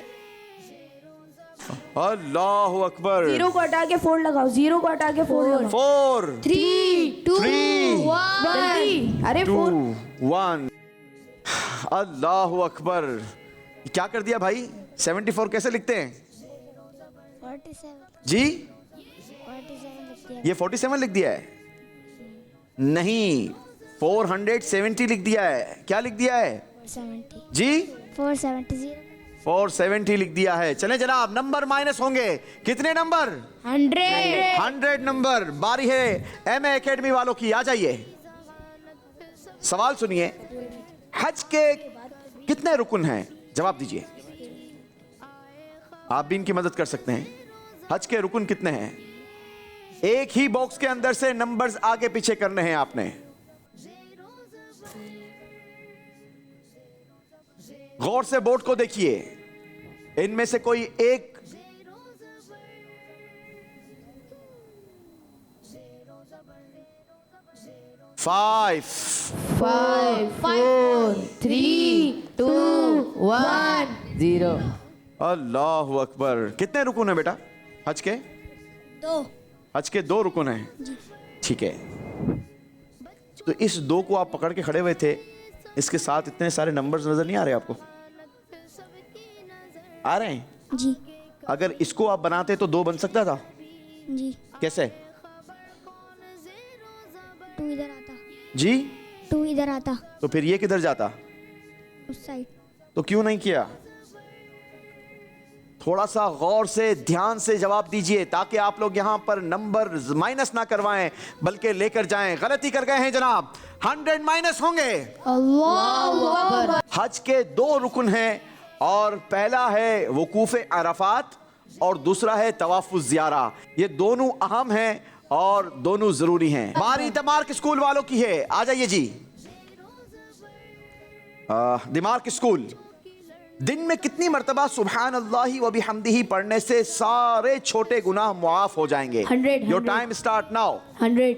अल्लाहु अकबर। 0 को हटा के 4 लगाओ। 0 को हटा के 4 लगाओ। 4 3 2 3 1। अरे 2 4। 1। अल्लाहु अकबर। क्या कर दिया भाई? 74 कैसे लिखते हैं 47 जी? 47 लिख दिया। ये 47 लिख दिया है? नहीं, 470 लिख दिया है। क्या लिख दिया है 470 जी? 470 470 लिख दिया है। चले जनाब, नंबर माइनस होंगे। कितने नंबर? 100 नंबर। बारी है MA एकेडमी वालों की। आ जाइए, सवाल सुनिए। हज के कितने रुकन हैं? जवाब दीजिए। आप भी इनकी मदद कर सकते हैं। हज के रुकन कितने हैं? एक ही बॉक्स के अंदर से नंबर्स आगे पीछे करने हैं आपने। गौर से बोर्ड को देखिए। इनमें से कोई एक 5 5 4 3 2 1 0। अल्लाहु अकबर। कितने रुकून है बेटा हज के? 2 हज के 2 रुकन हैं, ठीक है। तो इस 2 को आप पकड़ के खड़े हुए थे, इसके साथ इतने सारे नंबर्स नजर नहीं आ रहे आपको? आ रहे हैं जी अगर इसको आप बनाते तो 2 बन सकता था। जी। कैसे? 2 इधर आता, जी 2 इधर आता, तो फिर ये किधर जाता? उस साइड। तो क्यों नहीं किया? थोड़ा सा गौर से ध्यान से जवाब दीजिए ताकि आप लोग यहां पर नंबर माइनस ना करवाएं बल्कि लेकर जाएं। गलती कर गए हैं जनाब, 100 माइनस होंगे। हज के 2 रुकन हैं और पहला है वकूफ अरफात और दूसरा है तवाफुज ज़ियारा। ये दोनों अहम हैं और दोनों जरूरी हैं। बारी दिमार्क स्कूल वालों की है, आ जाइए जी। दिमार्क स्कूल, दिन में कितनी मर्तबा सुभान अल्लाह व बिहम्दिही पढ़ने से सारे छोटे गुनाह मुआफ हो जाएंगे? 100 योर टाइम स्टार्ट नाउ। 100।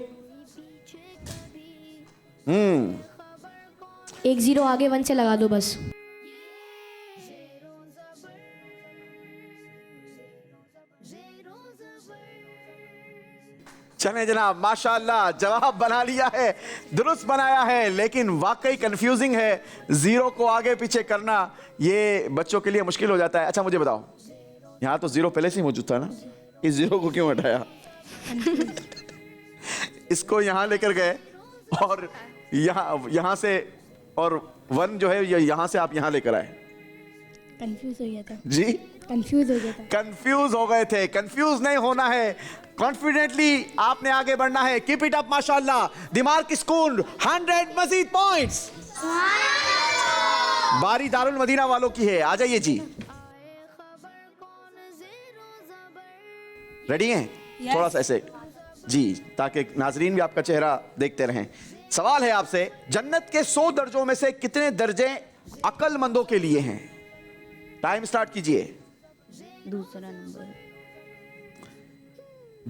1 0 आगे 1 से लगा दो बस। चले जनाब, माशाअल्लाह जवाब बना लिया है, दुरुस्त बनाया है, लेकिन वाकई कंफ्यूजिंग है। 0 को आगे पीछे करना ये बच्चों के लिए मुश्किल हो जाता है। अच्छा मुझे बताओ, यहाँ तो 0 पहले से ही मौजूद था ना, इस 0 को क्यों हटाया? इसको यहाँ लेकर गए और यहाँ से, और 1 जो है यहाँ से आप यहाँ लेकर आए। कंफ्यूज हो गया था जी कंफ्यूज हो गया था। कंफ्यूज हो गए थे। कंफ्यूज नहीं होना है, कॉन्फिडेंटली आपने आगे बढ़ना है। कीप इट अप माशाल्लाह। दिमार्क स्कूल 100 मजीद पॉइंट्स। बारी दारुल मदीना वालों की है, आ जाइए जी। रेडी हैं? थोड़ा सा ऐसे जी, ताकि नाजरीन भी आपका चेहरा देखते रहें। सवाल है आपसे, जन्नत के 100 दर्जों में से कितने दर्जे अक्लमंदों के लिए हैं? टाइम स्टार्ट कीजिए। दूसरा नंबर।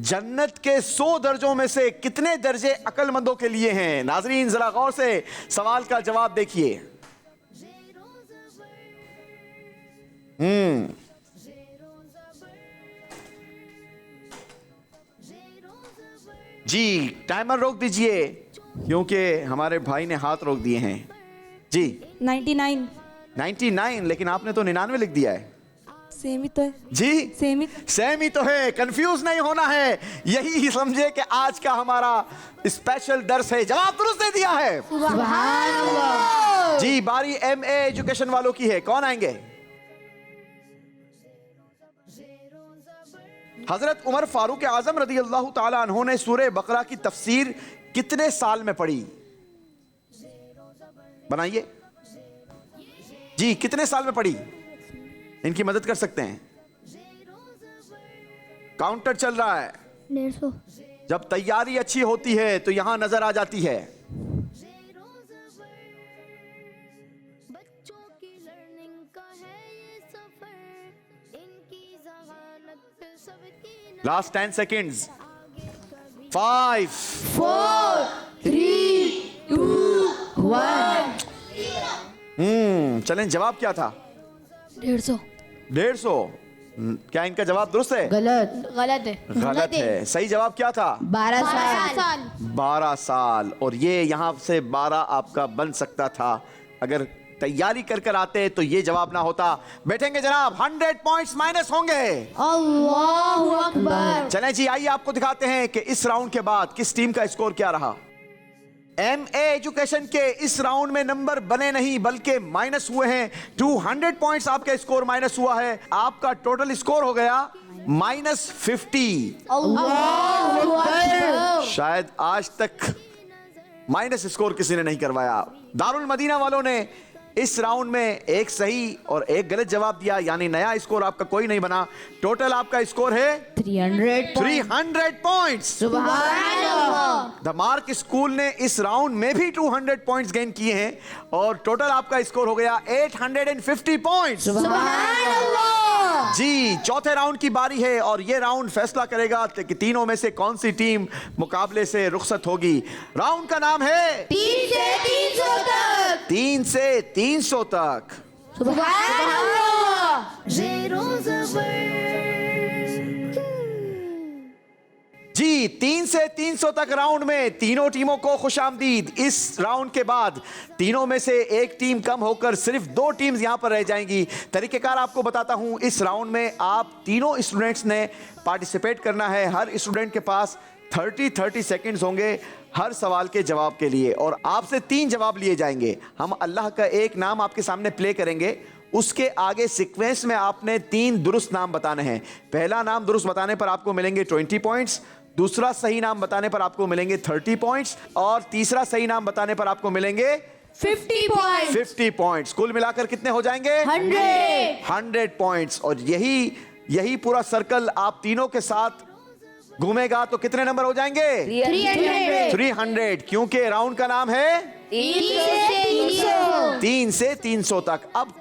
जन्नत के 100 दर्जों में से कितने दर्जे अक्लमंदों के लिए हैं? नाजरीन जरा गौर से सवाल का जवाब देखिए। जी टाइमर रोक दीजिए क्योंकि हमारे भाई ने हाथ रोक दिए हैं। जी 99। 99, लेकिन आपने तो 99 लिख दिया है। सेम ही तो है। जी सेम ही तो है। कंफ्यूज नहीं होना है, यही समझे कि आज का हमारा स्पेशल दर्स है। जवाब दुरुस्त दे दिया है। जी बारी MA एजुकेशन वालों की है, कौन आएंगे? हजरत उमर फारूक आजम रदी अल्लाह ताला अन्हु ने सूरह बकरा की तफसीर कितने साल में पढ़ी? बनाइए जी, कितने साल में पढ़ी? इनकी मदद कर सकते हैं। काउंटर चल रहा है। 150। जब तैयारी अच्छी होती है तो यहां नजर आ जाती है। बच्चों की लर्निंग का है ये सफर, इनकी ज़हानत सबकी लास्ट 10 सेकेंड्स। 5 4 3 2 1। चलें, जवाब क्या था? 150। 150। क्या इनका जवाब दुरुस्त है? गलत है। गलत है। सही जवाब क्या था? 12 साल। 12 साल। और ये यहां से 12 आपका बन सकता था अगर तैयारी कर आते तो ये जवाब ना होता। बैठेंगे जनाब, 100 पॉइंट्स माइनस होंगे। अल्लाहु अकबर। चलें जी, आइए आपको दिखाते हैं कि इस राउंड के बाद किस टीम का स्कोर क्या रहा। MA एजुकेशन के इस राउंड में नंबर बने नहीं बल्कि माइनस हुए हैं। 200 पॉइंट्स आपका स्कोर माइनस हुआ है। आपका टोटल स्कोर हो गया -50। अल्लाहु अकबर। शायद आज तक माइनस स्कोर किसी ने नहीं करवाया। दारुल मदीना वालों ने इस राउंड में एक सही और एक गलत जवाब दिया, यानी नया स्कोर आपका कोई नहीं बना। टोटल आपका स्कोर है 300 पॉइंट्स। सुभान अल्लाह। दिमार्क स्कूल ने इस राउंड में भी 200 पॉइंट्स गेन किए हैं और टोटल आपका स्कोर हो गया 850 पॉइंट्स। सुभान अल्लाह। जी चौथे राउंड की बारी है और ये राउंड फैसला करेगा कि तीनों में से कौन सी टीम मुकाबले से रुखसत होगी। राउंड का नाम है 3 से 300 तक। 3 से 300 तक। सुभान अल्लाह। ज़ेरो ज़बर। जी जी 3 से 300 तक राउंड में तीनों टीमों को खुशामदीद। इस राउंड के बाद तीनों में से एक टीम कम होकर सिर्फ 2 टीम्स यहां पर रह जाएंगी। तरीकेकार आपको बताता हूं, इस राउंड में आप तीनों स्टूडेंट्स ने पार्टिसिपेट करना है। हर स्टूडेंट के पास 30 सेकंड्स होंगे हर सवाल के जवाब के लिए और आपसे 3 जवाब लिए जाएंगे। हम अल्लाह का एक नाम आपके सामने प्ले करेंगे, उसके आगे सीक्वेंस में आपने 3 दुरुस्त नाम बताने हैं। पहला नाम दुरुस्त बताने पर आपको मिलेंगे 20 पॉइंट्स, दूसरा सही नाम बताने पर आपको मिलेंगे 30 पॉइंट्स और तीसरा सही नाम बताने पर आपको मिलेंगे 50 पॉइंट्स। कुल मिलाकर कितने हो जाएंगे? 100 पॉइंट्स। और यही पूरा सर्कल आप तीनों के साथ घूमेगा तो कितने नंबर हो जाएंगे? 300, क्योंकि राउंड का नाम है 3 से 300 तक। अब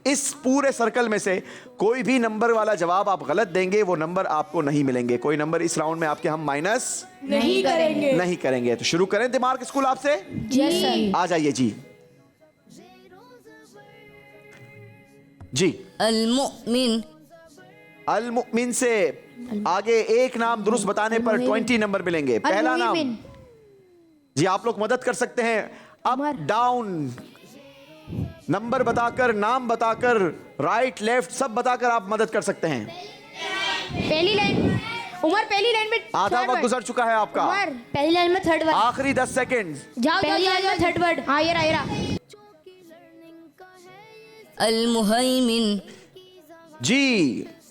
इस पूरे सर्कल में से कोई भी नंबर वाला जवाब आप गलत देंगे, वो नंबर आपको नहीं मिलेंगे। कोई नंबर इस राउंड में आपके हम माइनस नहीं करेंगे। तो शुरू करें दिमाग स्कूल आपसे। आ जाइए जी। अल-मुअमिन से आगे एक नाम दुरुस्त बताने पर 20 नंबर मिलेंगे। पहला नाम जी, आप लोग मदद कर सकते हैं, अप डाउन नंबर बताकर, नाम बताकर, राइट लेफ्ट सब बताकर आप मदद कर सकते हैं। पहली लाइन उमर, पहली लाइन में आधा वक्त गुजर चुका है आपका। उमर पहली लाइन में थर्ड वर्ड, आखिरी 10 सेकंड। जाओ पहली लाइन में थर्ड वर्ड। हाँ ये रहा। अल-मुहैमिन। जी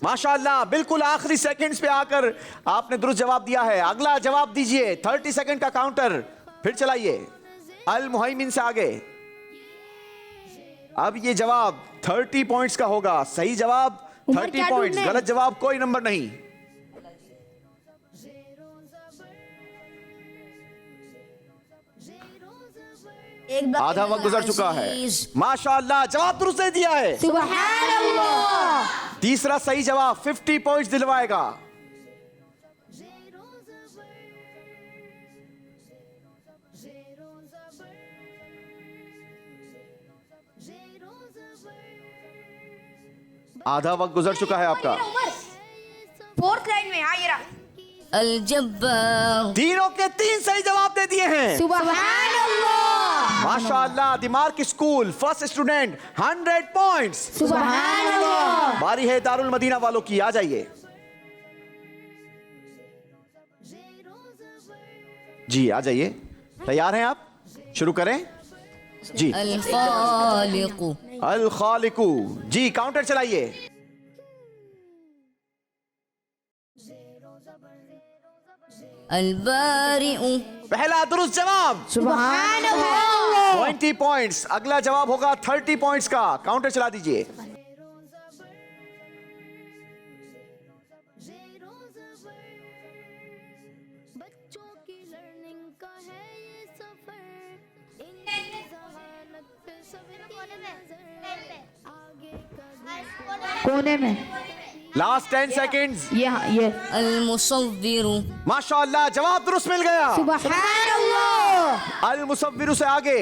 माशाल्लाह, बिल्कुल आखिरी सेकंड्स पे आकर आपने दुरुस्त जवाब दिया है। अगला जवाब दीजिए, 30 सेकंड का काउंटर फिर चलाइए। अल-मुहैमिन से आगे अब ये जवाब 30 पॉइंट्स का होगा। सही जवाब 30 पॉइंट्स, गलत जवाब कोई नंबर नहीं। आधा वक्त गुजर चुका है। माशाल्लाह, जवाब दुरुस्त दे दिया है। सुभान अल्लाह। तीसरा सही जवाब 50 पॉइंट्स दिलवाएगा। आधा वक्त गुजर चुका है आपका। फोर्थ लाइन में। हाँ ये रहा। अल-जब्बार। तीनों के 3 सही जवाब दे दिए हैं। सुभान अल्लाह। माशाल्लाह, दिमाग स्कूल फर्स्ट स्टूडेंट 100 पॉइंट्स। सुभान अल्लाह। बारी है दारुल मदीना वालों की। आ जाइए जी, आ जाइए। तैयार हैं आप? शुरू करें जी। अल-खालिकु। अल-खालिकु जी, काउंटर चलाइए। अल-बारिउ। पहला दुरुस्त जवाब। सुभान अल्लाह। 20 पॉइंट्स। अगला जवाब होगा 30 पॉइंट्स का। काउंटर चला दीजिए। बच्चों की लर्निंग का है ये सफर, इनकी जहानत पे सबकी नजर, आगे कभी कोने में। Last 10 seconds. ये अल-मुसव्विरु। माशाल्लाह, जवाब दुरुस्त मिल गया। सुभान अल्लाह। अल-मुसव्विरु से आगे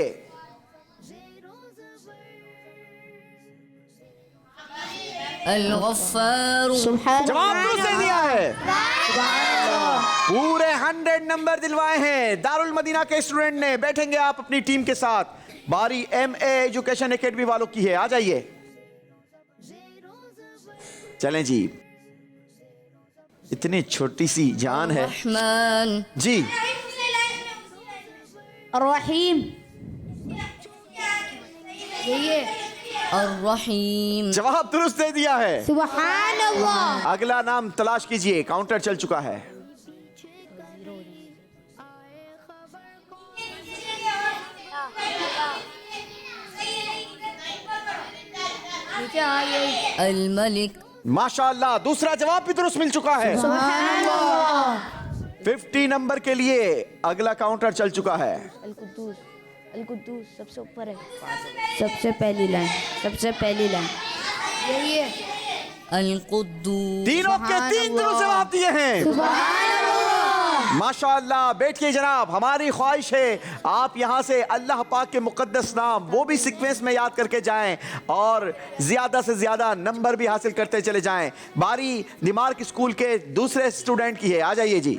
अल-गफ्फारु। जवाब दुरुस्त दे दिया है। पूरे 100 नंबर दिलवाए हैं दारुल मदीना के स्टूडेंट ने। बैठेंगे आप अपनी टीम के साथ। बारी MA एजुकेशन एकेडमी वालों की है। आ जाइए। चलें जी, इतनी छोटी सी जान है रहमान। जी। रहीम। अर्रहीम। जवाब दुरुस्त दे दिया है। सुभान अल्लाह। अगला नाम तलाश कीजिए। काउंटर चल चुका है। अल-मलिक। माशाल्लाह, दूसरा जवाब भी दुरुस्त मिल चुका है। सुभान अल्लाह। 50 नंबर के लिए अगला काउंटर चल चुका है। अल-कुद्दूस सबसे ऊपर है। सबसे पहली लाइन, सबसे पहली लाइन। यही है। अल-कुद्दूस। तीनों के 3 दुरुस्त जवाब दिए हैं। माशाअल्लाह, बैठिए जनाब। हमारी ख्वाहिश है आप यहाँ से अल्लाह पाक के मुकद्दस नाम वो भी सीक्वेंस में याद करके जाएं और ज़्यादा से ज़्यादा नंबर भी हासिल करते चले जाएं। बारी दिमाग स्कूल के दूसरे स्टूडेंट की है। आ जाइए जी।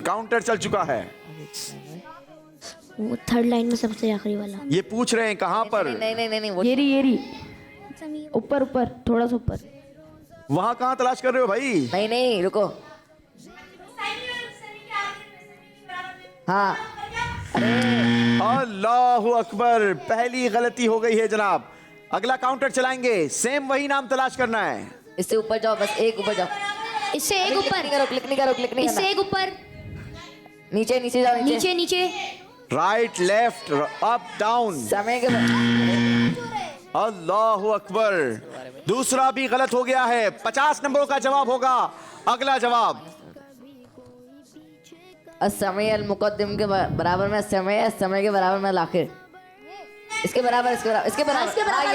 काउंटर चल चुका है। वो थर्ड लाइन में सबसे आखिरी वाला। ये पूछ रहे हैं कहां पर? नहीं नहीं नहीं नहीं वो येरी ऊपर ऊपर थोड़ा सा ऊपर। वहां कहां तलाश कर रहे हो भाई? नहीं नहीं रुको। हाँ अल्लाहु अकबर, पहली गलती हो गई है जनाब। अगला काउंटर चलाएंगे, सेम वही नाम तलाश करना है। इससे ऊपर जाओ, बस एक ऊपर जाओ। इससे एक क्लिक ऊपर, नहीं करो, क्लिक नहीं करो, क्लिक नहीं इससे करना। एक ऊपर, नीचे नीचे जाओ, नीचे नीचे नीचे। Right, left, up, down. समय के अल्लाहु अकबर, दूसरा भी गलत हो गया है। 50 नंबरों का जवाब होगा अगला जवाब। समय अल मुकद्दम के बराबर में समय है, समय के बराबर में आखिर। इसके बराबर, इसके बराबर, इसके बराबर, इसके बराबर, हाँ,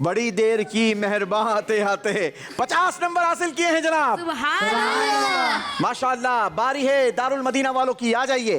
बड़ी देर की मेहरबान आते आते 50 नंबर हासिल किए हैं जनाब। माशाअल्लाह। बारी है दारुल मदीना वालों की, आ जाइए,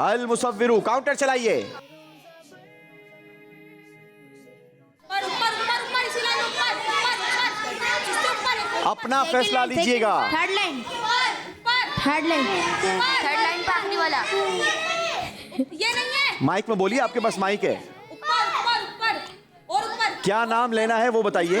अल मुसव्विरु, काउंटर चलाइए। अपना फैसला लीजिएगा। Third line, third line, third line पे आखिरी वाला। ये नहीं है। माइक में बोलिए, आपके पास माइक है। ऊपर ऊपर ऊपर और ऊपर। क्या नाम लेना है वो बताइए।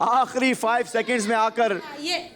आखिरी 5 सेकंड्स में आकर ये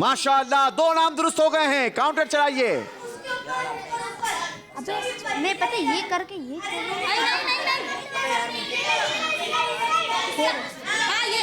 माशाअल्लाह, 2 नाम दुरुस्त हो गए हैं। काउंटर चलाइए। नहीं पता ये करके ये हाँ ये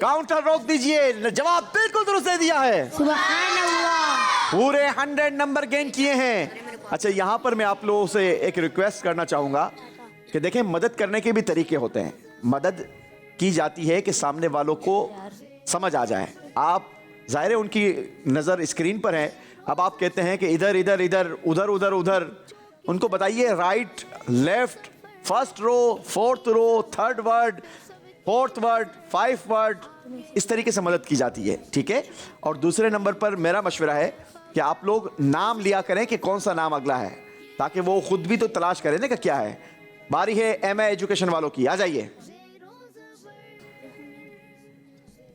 काउंटर रोक दीजिए। जवाब बिल्कुल दुरुस्त दे दिया है। सुभान अल्लाह। पूरे 100 नंबर गेन किए हैं। अच्छा, यहाँ पर मैं आप लोगों से एक रिक्वेस्ट करना चाहूंगा कि देखें, मदद करने के भी तरीके होते हैं। मदद की जाती है कि सामने वालों को समझ आ जाए। आप जाहिर है उनकी नज़र स्क्रीन पर है, अब आप कहते हैं कि इधर इधर इधर, उधर उधर उधर, उनको बताइए right left, first row, fourth row, third word, fourth word, 5 word, इस तरीके से मदद की जाती है, ठीक है। और दूसरे नंबर पर मेरा मशवरा है कि आप लोग नाम लिया करें कि कौन सा नाम अगला है, ताकि वो खुद भी तो तलाश करें ना कि क्या है। बारी है एमए एजुकेशन वालों की, आ जाइए।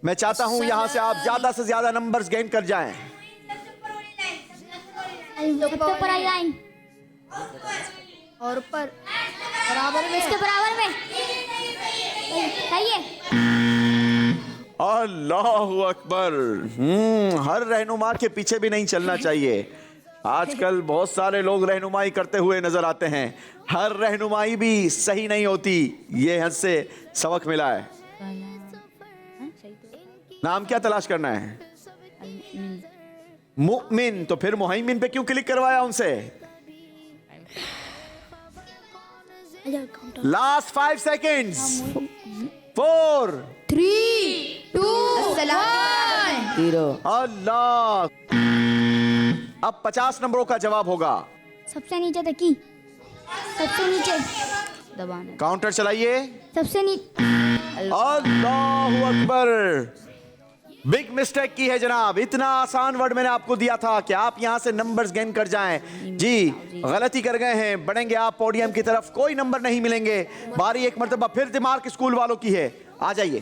मैं चाहता हूं यहां से आप ज्यादा से ज्यादा नंबर्स गेन कर जाएं। सबसे ऊपर आई लाइन और ऊपर बराबर में, इसके बराबर में सही है। अल्लाहु अकबर। हर रहनुमा के पीछे भी नहीं चलना चाहिए। आजकल बहुत सारे लोग रहनुमाई करते हुए नजर आते हैं, हर रहनुमाई भी सही नहीं होती। ये हद से सबक मिला है। नाम क्या तलाश करना है? मुमिन। तो फिर मुहैमिन पे क्यों क्लिक करवाया उनसे? Last 5 seconds. 4 3 2 1 0। अल्लाह। अब 50 नंबरों का जवाब होगा। सबसे नीचे तकी, सबसे नीचे दबाना। काउंटर चलाइए। सबसे नीचे। अल्लाहु अकबर। बिग मिस्टेक की है जनाब। इतना आसान वर्ड मैंने आपको दिया था कि आप यहां से नंबर्स गेन कर जाएं। जी, गलती कर गए हैं। बढ़ेंगे आप पोडियम की तरफ, कोई नंबर नहीं मिलेंगे। बारी एक मर्तबा फिर दिमाग स्कूल वालों की है, आ जाइए।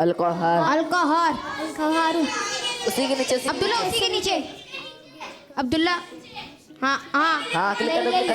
अलकहार। अलकहार। अलकहार। उसी के नीचे से अब्दुल्ला उसी के नीचे। अब्दुल्ला। हाँ हाँ। हाँ क्लिक करो, क्लिक करो।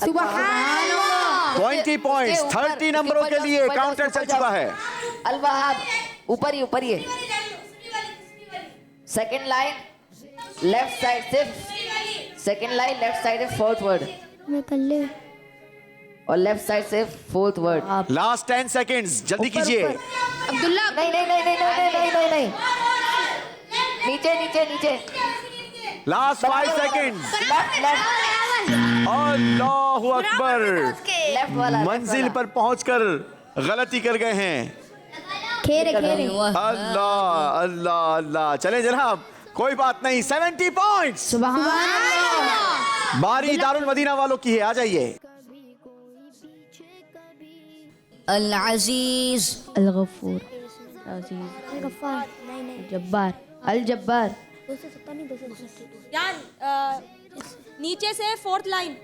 सुभान अल्लाह। 20 पॉइंट्स 30 नंबरों के लिए काउंटर चल चुका है। अल वहाब, ऊपर ही ऊपर ही। सेकंड लाइन लेफ्ट साइड से, सेकंड लाइन लेफ्ट साइड है फोर्थ वर्ड, मैं कर ले। और लेफ्ट साइड से फोर्थ वर्ड। लास्ट 10 सेकेंड्स, जल्दी कीजिए। अब्दुल्ला। नहीं नहीं नहीं नहीं नहीं नहीं नहीं नहीं, नीचे नीचे नीचे। Last 5 seconds. लेफ्ट लेफ्ट अल्लाहु अकबर। लेफ्ट वाला। मंजिल पर पहुंचकर गलती कर गए हैं। खेरे खेरे। अल्लाह अल्लाह अल्लाह। चले जनाब, कोई बात नहीं। 70 पॉइंट्स। सुभान अल्लाह। बारी दारुल मदीना वालों की है, आ जाइए। अल अजीज अल गफूर अजीज गफ्फार नहीं जब्बार अल जब्बार यार नीचे से फोर्थ लाइन,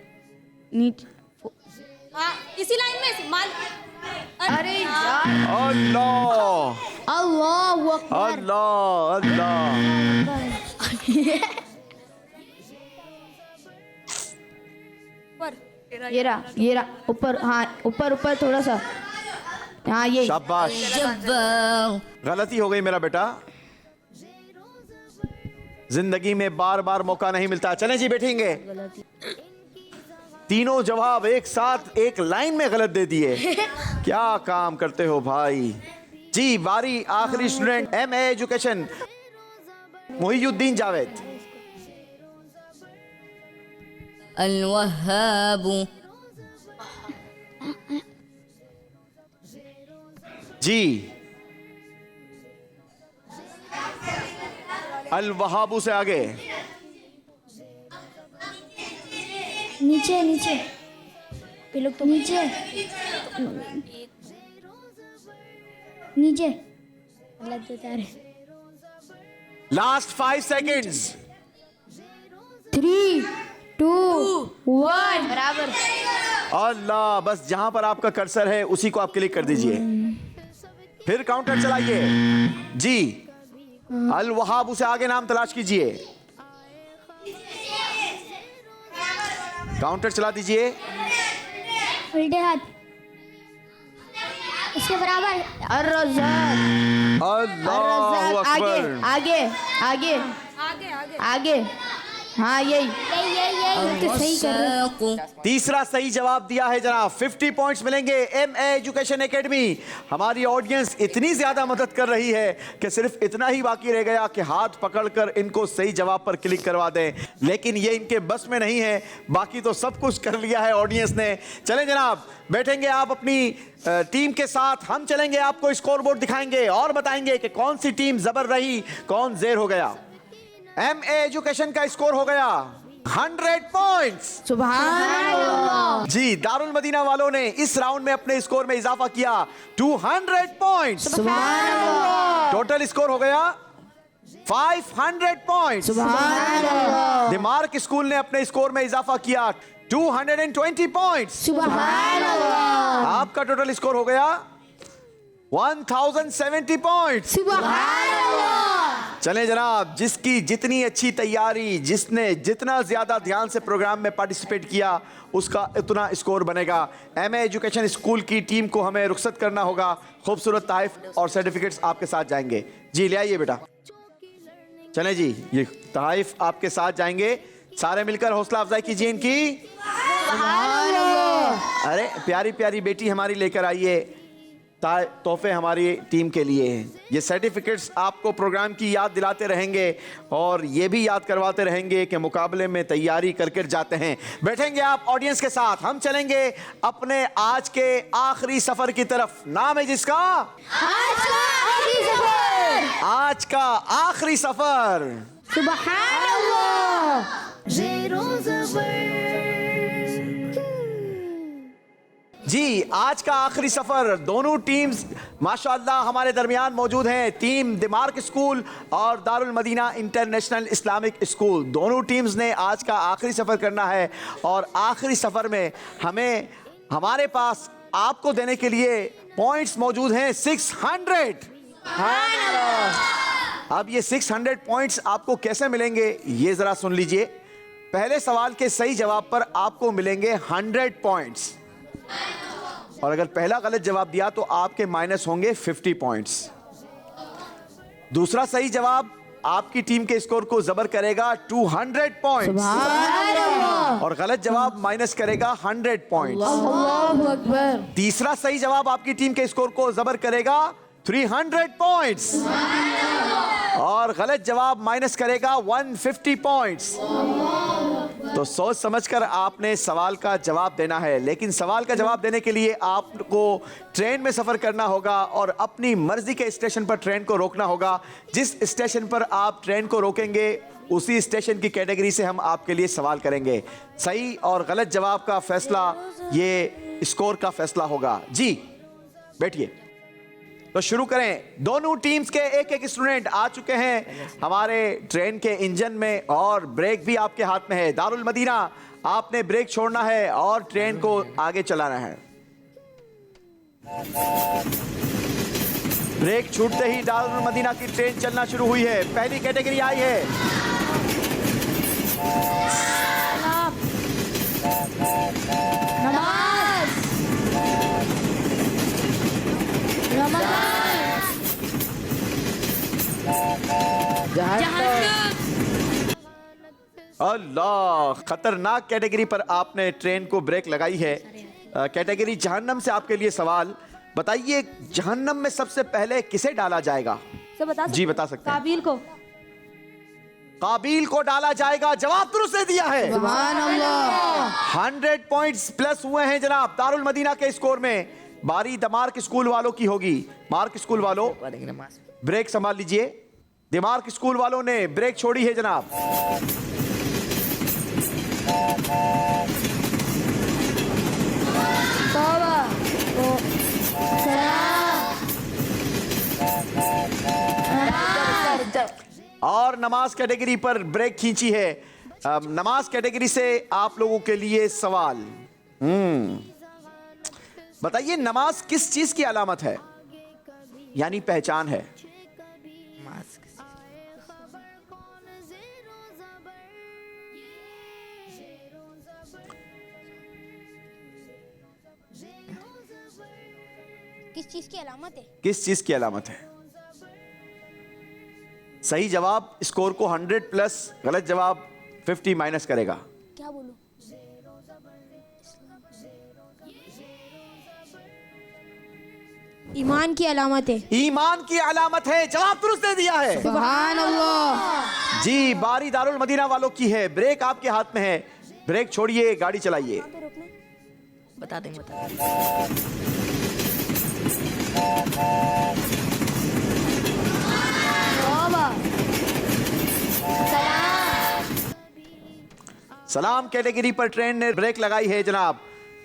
नीचे हाँ इसी लाइन में माल। अरे यार अल्लाह अल्लाहु अकबर अल्लाह अल्लाह। ऊपर ये रहा ऊपर, हाँ ऊपर ऊपर थोड़ा सा, हाँ ये शाबाश, जब्बार गलती हो गई मेरा बेटा, जिंदगी में बार बार मौका नहीं मिलता। चलें जी बैठेंगे। तीनों जवाब एक साथ एक लाइन में गलत दे दिए, क्या काम करते हो भाई। जी बारी आखिरी student MA education Muhiuddin Javed. Al Wahab ji Al Wahab से आगे नीचे नीचे ये लोग तो नीचे नीचे गलत बता रहे। Last 5 seconds. 3 2 1 बराबर। अल्लाह, बस जहां पर आपका कर्सर है उसी को आप क्लिक कर दीजिए, फिर काउंटर चलाइए। जी अल वहाब उसे आगे नाम तलाश कीजिए, काउंटर चला दीजिए। उल्टे हाथ इसके बराबर। अर्रज़ाक अल्लाहु अकबर। आगे आगे आगे आगे आगे, हाँ यही तो सही कर रहे हो। वसाक़ु तीसरा सही जवाब दिया है जनाब, 50 पॉइंट्स मिलेंगे MA एजुकेशन एकेडमी। हमारी ऑडियंस इतनी ज्यादा मदद कर रही है कि सिर्फ इतना ही बाकी रह गया कि हाथ पकड़कर इनको सही जवाब पर क्लिक करवा दें, लेकिन ये इनके बस में नहीं है, बाकी तो सब कुछ कर लिया है ऑडियंस ने। चलें जनाब बैठेंगे आप अपनी टीम के साथ, हम चलेंगे आपको स्कोर बोर्ड दिखाएंगे और बताएंगे कि कौन सी टीम जबर रही, कौन जेर हो गया। MA एजुकेशन का स्कोर हो गया 100 पॉइंट्स। सुभान अल्लाह। जी दारुल मदीना वालों ने इस राउंड में अपने स्कोर में इजाफा किया 200 पॉइंट्स। सुभान अल्लाह। टोटल स्कोर हो गया 500 पॉइंट्स। सुभान अल्लाह। दिमार्क स्कूल ने अपने स्कोर में इजाफा किया 220 पॉइंट्स। सुभान अल्लाह। आपका टोटल स्कोर हो गया 1070 पॉइंट्स। सुभान अल्लाह। चलें जनाब, जिसकी जितनी अच्छी तैयारी, जिसने जितना ज्यादा ध्यान से प्रोग्राम में पार्टिसिपेट किया, उसका इतना स्कोर बनेगा। MA एजुकेशन स्कूल की टीम को हमें रुखसत करना होगा। खूबसूरत तोहफे और सर्टिफिकेट्स आपके साथ जाएंगे। जी ले आइए बेटा, चलें जी, ये तोहफे आपके साथ जाएंगे। सारे मिलकर हौसला अफजाई कीजिए इनकी। अरे प्यारी प्यारी बेटी हमारी लेकर आइए, तोहफे हमारी टीम के लिए हैं। ये सर्टिफिकेट्स आपको प्रोग्राम की याद दिलाते रहेंगे और ये भी याद करवाते रहेंगे कि मुकाबले में तैयारी करके जाते हैं। बैठेंगे आप ऑडियंस के साथ, हम चलेंगे अपने आज के आखिरी सफर की तरफ। नाम है जिसका आज का आखिरी सफर। सुभान अल्लाह। जी आज का आखिरी सफर, दोनों टीम्स माशाअल्लाह हमारे दरमियान मौजूद हैं। टीम दिमार्क स्कूल और Darul Madina international Islamic school, दोनों टीम्स ने आज का आखिरी सफर करना है और आखिरी सफर में हमारे पास आपको देने के लिए पॉइंट्स मौजूद हैं 600। अब ये 600 पॉइंट्स आपको कैसे मिलेंगे ये जरा सुन लीजिए। पहले सवाल के सही जवाब पर आपको मिलेंगे 100 पॉइंट्स और अगर पहला गलत जवाब दिया तो आपके माइनस होंगे 50 पॉइंट्स। दूसरा सही जवाब आपकी टीम के स्कोर को जबर करेगा 200 पॉइंट्स और गलत जवाब माइनस करेगा 100 पॉइंट्स। अल्लाहु अकबर। तीसरा सही जवाब आपकी टीम के स्कोर को जबर करेगा 300 पॉइंट्स और गलत जवाब माइनस करेगा 150 पॉइंट्स। तो सोच समझकर आपने सवाल का जवाब देना है, लेकिन सवाल का जवाब देने के लिए आपको ट्रेन में सफ़र करना होगा और अपनी मर्जी के स्टेशन पर ट्रेन को रोकना होगा। जिस स्टेशन पर आप ट्रेन को रोकेंगे उसी स्टेशन की कैटेगरी से हम आपके लिए सवाल करेंगे। सही और गलत जवाब का फैसला ये स्कोर का फैसला होगा। जी बैठिए। तो शुरू करें। दोनों टीम्स के एक एक स्टूडेंट आ चुके हैं हमारे ट्रेन के इंजन में और ब्रेक भी आपके हाथ में है। दारुल मदीना, आपने ब्रेक छोड़ना है और ट्रेन को आगे चलाना है। ब्रेक छूटते ही दारुल मदीना की ट्रेन चलना शुरू हुई है। पहली कैटेगरी आई है। नमाज अल्लाह, खतरनाक कैटेगरी पर आपने ट्रेन को ब्रेक लगाई है। कैटेगरी जहन्नम से आपके लिए सवाल। बताइए, जहन्नम में सबसे पहले किसे डाला जाएगा? सब बता जी बता सकते हैं। काबिल को। काबिल को डाला जाएगा। जवाब दुरुस्त दे दिया है। सुभान अल्लाह। 100 पॉइंट्स प्लस हुए हैं जनाब दारुल मदीना के स्कोर में। बारी दमार्क स्कूल वालों की होगी। मार्क स्कूल वालों, ब्रेक संभाल लीजिए। दिमार्क स्कूल वालों ने ब्रेक छोड़ी है जनाब। और नमाज कैटेगरी पर ब्रेक खींची है। नमाज कैटेगरी से आप लोगों के लिए सवाल। बताइए, नमाज किस चीज की अलामत है, यानी पहचान है? किस चीज की अलामत है? किस चीज की अलामत है? सही जवाब स्कोर को 100 प्लस, गलत जवाब 50 माइनस करेगा। क्या बोलूं? ईमान की अलामत है। ईमान की अलामत है। जवाब दुरुस्त दे दिया है। सुभान अल्लाह। जी, बारी दारुल मदीना वालों की है। ब्रेक आपके हाथ में है। ब्रेक छोड़िए, गाड़ी चलाइए। बता देंगे। सलाम कैटेगरी पर ट्रेन ने ब्रेक लगाई है जनाब।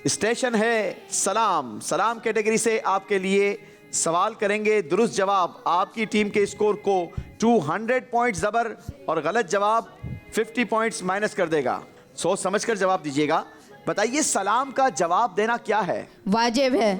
स्टेशन है सलाम। सलाम कैटेगरी से आपके लिए सवाल करेंगे। दुरुस्त जवाब आपकी टीम के स्कोर को 200 पॉइंट जबर और गलत जवाब 50 पॉइंट्स माइनस कर देगा। सोच समझकर जवाब दीजिएगा। बताइए, सलाम का जवाब देना क्या है? वाजिब है।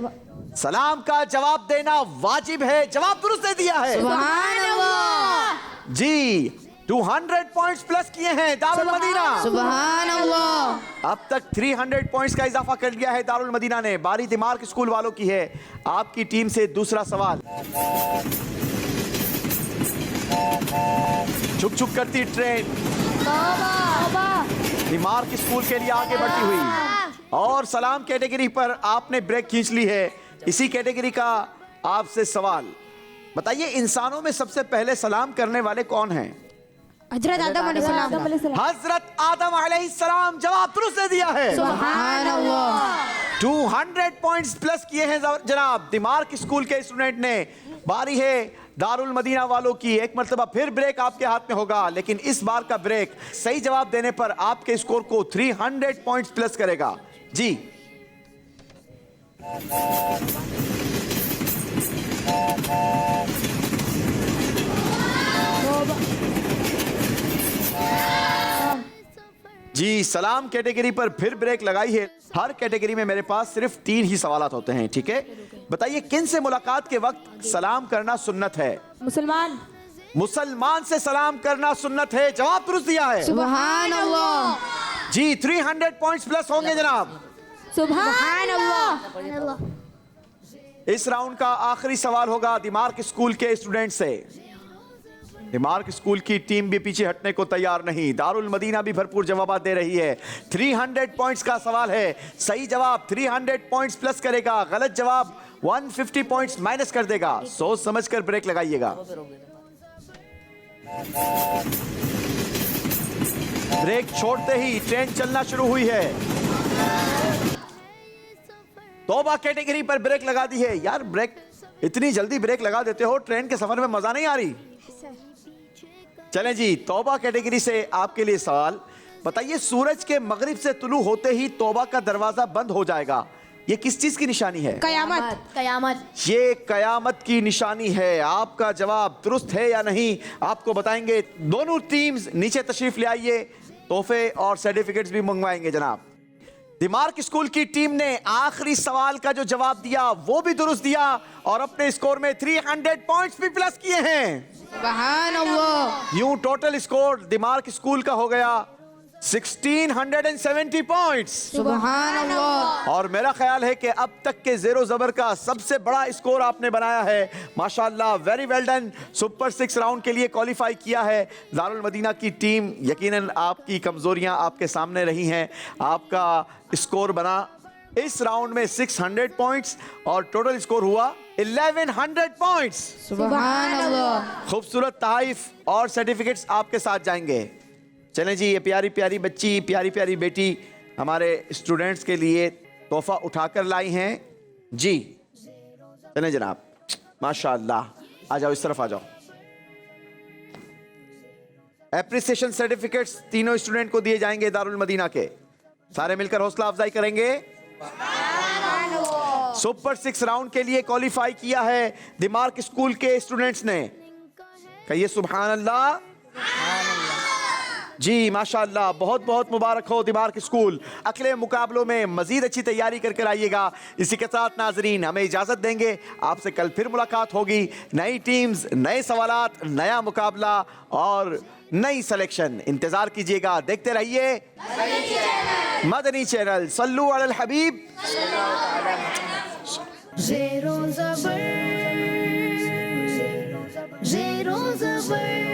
सलाम का जवाब देना वाजिब है। जवाब दुरुस्त दे दिया है। सुभान अल्लाह। जी, 200 पॉइंट्स प्लस किए हैं दारुल मदीना। सुभान अल्लाह। अब तक 300 पॉइंट्स का इजाफा कर लिया है दारुल मदीना ने। बारी दिमार्क स्कूल वालों की है। आपकी टीम से दूसरा सवाल। छुक छुक करती ट्रेन दिमार्क स्कूल के लिए आगे बढ़ती हुई और सलाम कैटेगरी पर आपने ब्रेक खींच ली है। इसी कैटेगरी का आपसे सवाल। बताइए, इंसानों में सबसे पहले सलाम करने वाले कौन हैं? हजरत आदम अलैहिस्सलाम। हजरत आदम अलैहिस्सलाम। जवाब दुरुस्त दे दिया है। सुभान अल्लाह। 200 पॉइंट्स प्लस किए हैं जनाब दिमार्क स्कूल के स्टूडेंट ने। बारी है दारुल मदीना वालों की। एक मर्तबा फिर ब्रेक आपके हाथ में होगा, लेकिन इस बार का ब्रेक सही जवाब देने पर आपके स्कोर को 300 पॉइंट्स प्लस करेगा। जी, जी, सलाम कैटेगरी पर फिर ब्रेक लगाई है। हर कैटेगरी में मेरे पास सिर्फ 3 ही सवालात होते हैं, ठीक है? बताइए, किन से मुलाकात के वक्त सलाम करना सुन्नत है? मुसलमान। मुसलमान से सलाम करना सुन्नत है। जवाब दुरुस्त दिया है। सुभान अल्लाह। जी, 300 पॉइंट्स प्लस होंगे जनाब। सुभान अल्लाह। इस राउंड का आखिरी सवाल होगा दिमार्क स्कूल के स्टूडेंट से। दिमार्क स्कूल की टीम भी पीछे हटने को तैयार नहीं। दारुल मदीना भी भरपूर जवाब दे रही है। 300 पॉइंट्स का सवाल है। सही जवाब 300 पॉइंट्स प्लस करेगा, गलत जवाब 150 पॉइंट्स माइनस कर देगा। सोच समझकर ब्रेक लगाइएगा। ब्रेक छोड़ते ही ट्रेन चलना शुरू हुई है। तौबा कैटेगरी पर ब्रेक लगा दी है। यार, ब्रेक इतनी जल्दी ब्रेक लगा देते हो, ट्रेन के सफर में मजा नहीं आ रही। चलें जी, तौबा कैटेगरी से आपके लिए सवाल। बताइए, सूरज के मगरिब से तुलू होते ही तौबा का दरवाजा बंद हो जाएगा। ये किस चीज की निशानी है? कयामत कयामत ये कयामत की निशानी है। आपका जवाब दुरुस्त है या नहीं आपको बताएंगे। दोनों टीम्स नीचे तशरीफ ले आइए, तोहफे और सर्टिफिकेट्स भी मंगवाएंगे जनाब। दिमार्क स्कूल की टीम ने आखिरी सवाल का जो जवाब दिया वो भी दुरुस्त दिया और अपने स्कोर में 300 पॉइंट्स भी प्लस किए हैं। सुभान अल्लाह। यूं टोटल स्कोर दिमार्क स्कूल का हो गया 1670 पॉइंट्स। सुभान अल्लाह। और मेरा ख्याल है कि अब तक के जेरो जबर का सबसे बड़ा स्कोर आपने बनाया है। माशाल्लाह, very well done. Super 6 round के लिए क्वालिफाई किया है दारुल मदीना की टीम। यकीनन आपकी कमजोरियां आपके सामने रही हैं। आपका स्कोर बना इस राउंड में 600 पॉइंट्स और टोटल स्कोर हुआ 1100 पॉइंट्स। सुभान अल्लाह। खूबसूरत तहाइफ और सर्टिफिकेट्स आपके साथ जाएंगे। चलें जी, ये प्यारी प्यारी बच्ची, प्यारी प्यारी बेटी हमारे स्टूडेंट्स के लिए तोहफा उठाकर लाई हैं जी। चलें जनाब, माशाअल्लाह। आ जाओ, इस तरफ आ जाओ। एप्रिसिएशन सर्टिफिकेट्स तीनों स्टूडेंट को दिए जाएंगे दारुल मदीना के। सारे मिलकर हौसला अफजाई करेंगे। सुपर 6 राउंड के लिए क्वालिफाई किया है दिमार्क स्कूल के स्टूडेंट्स ने। कहिए सुभान अल्लाह जी। माशाअल्लाह, बहुत बहुत मुबारक हो दिमार्क स्कूल। अगले मुकाबलों में मजीद अच्छी तैयारी करके आइएगा। इसी के साथ नाजरीन हमें इजाजत देंगे। आपसे कल फिर मुलाकात होगी। नई टीम्स, नए सवालात, नया मुकाबला और नई सिलेक्शन। इंतजार कीजिएगा, देखते रहिए मदनी चैनल। सल्लू अलल हबीब। ज़ेरो ज़बर, ज़ेरो ज़बर।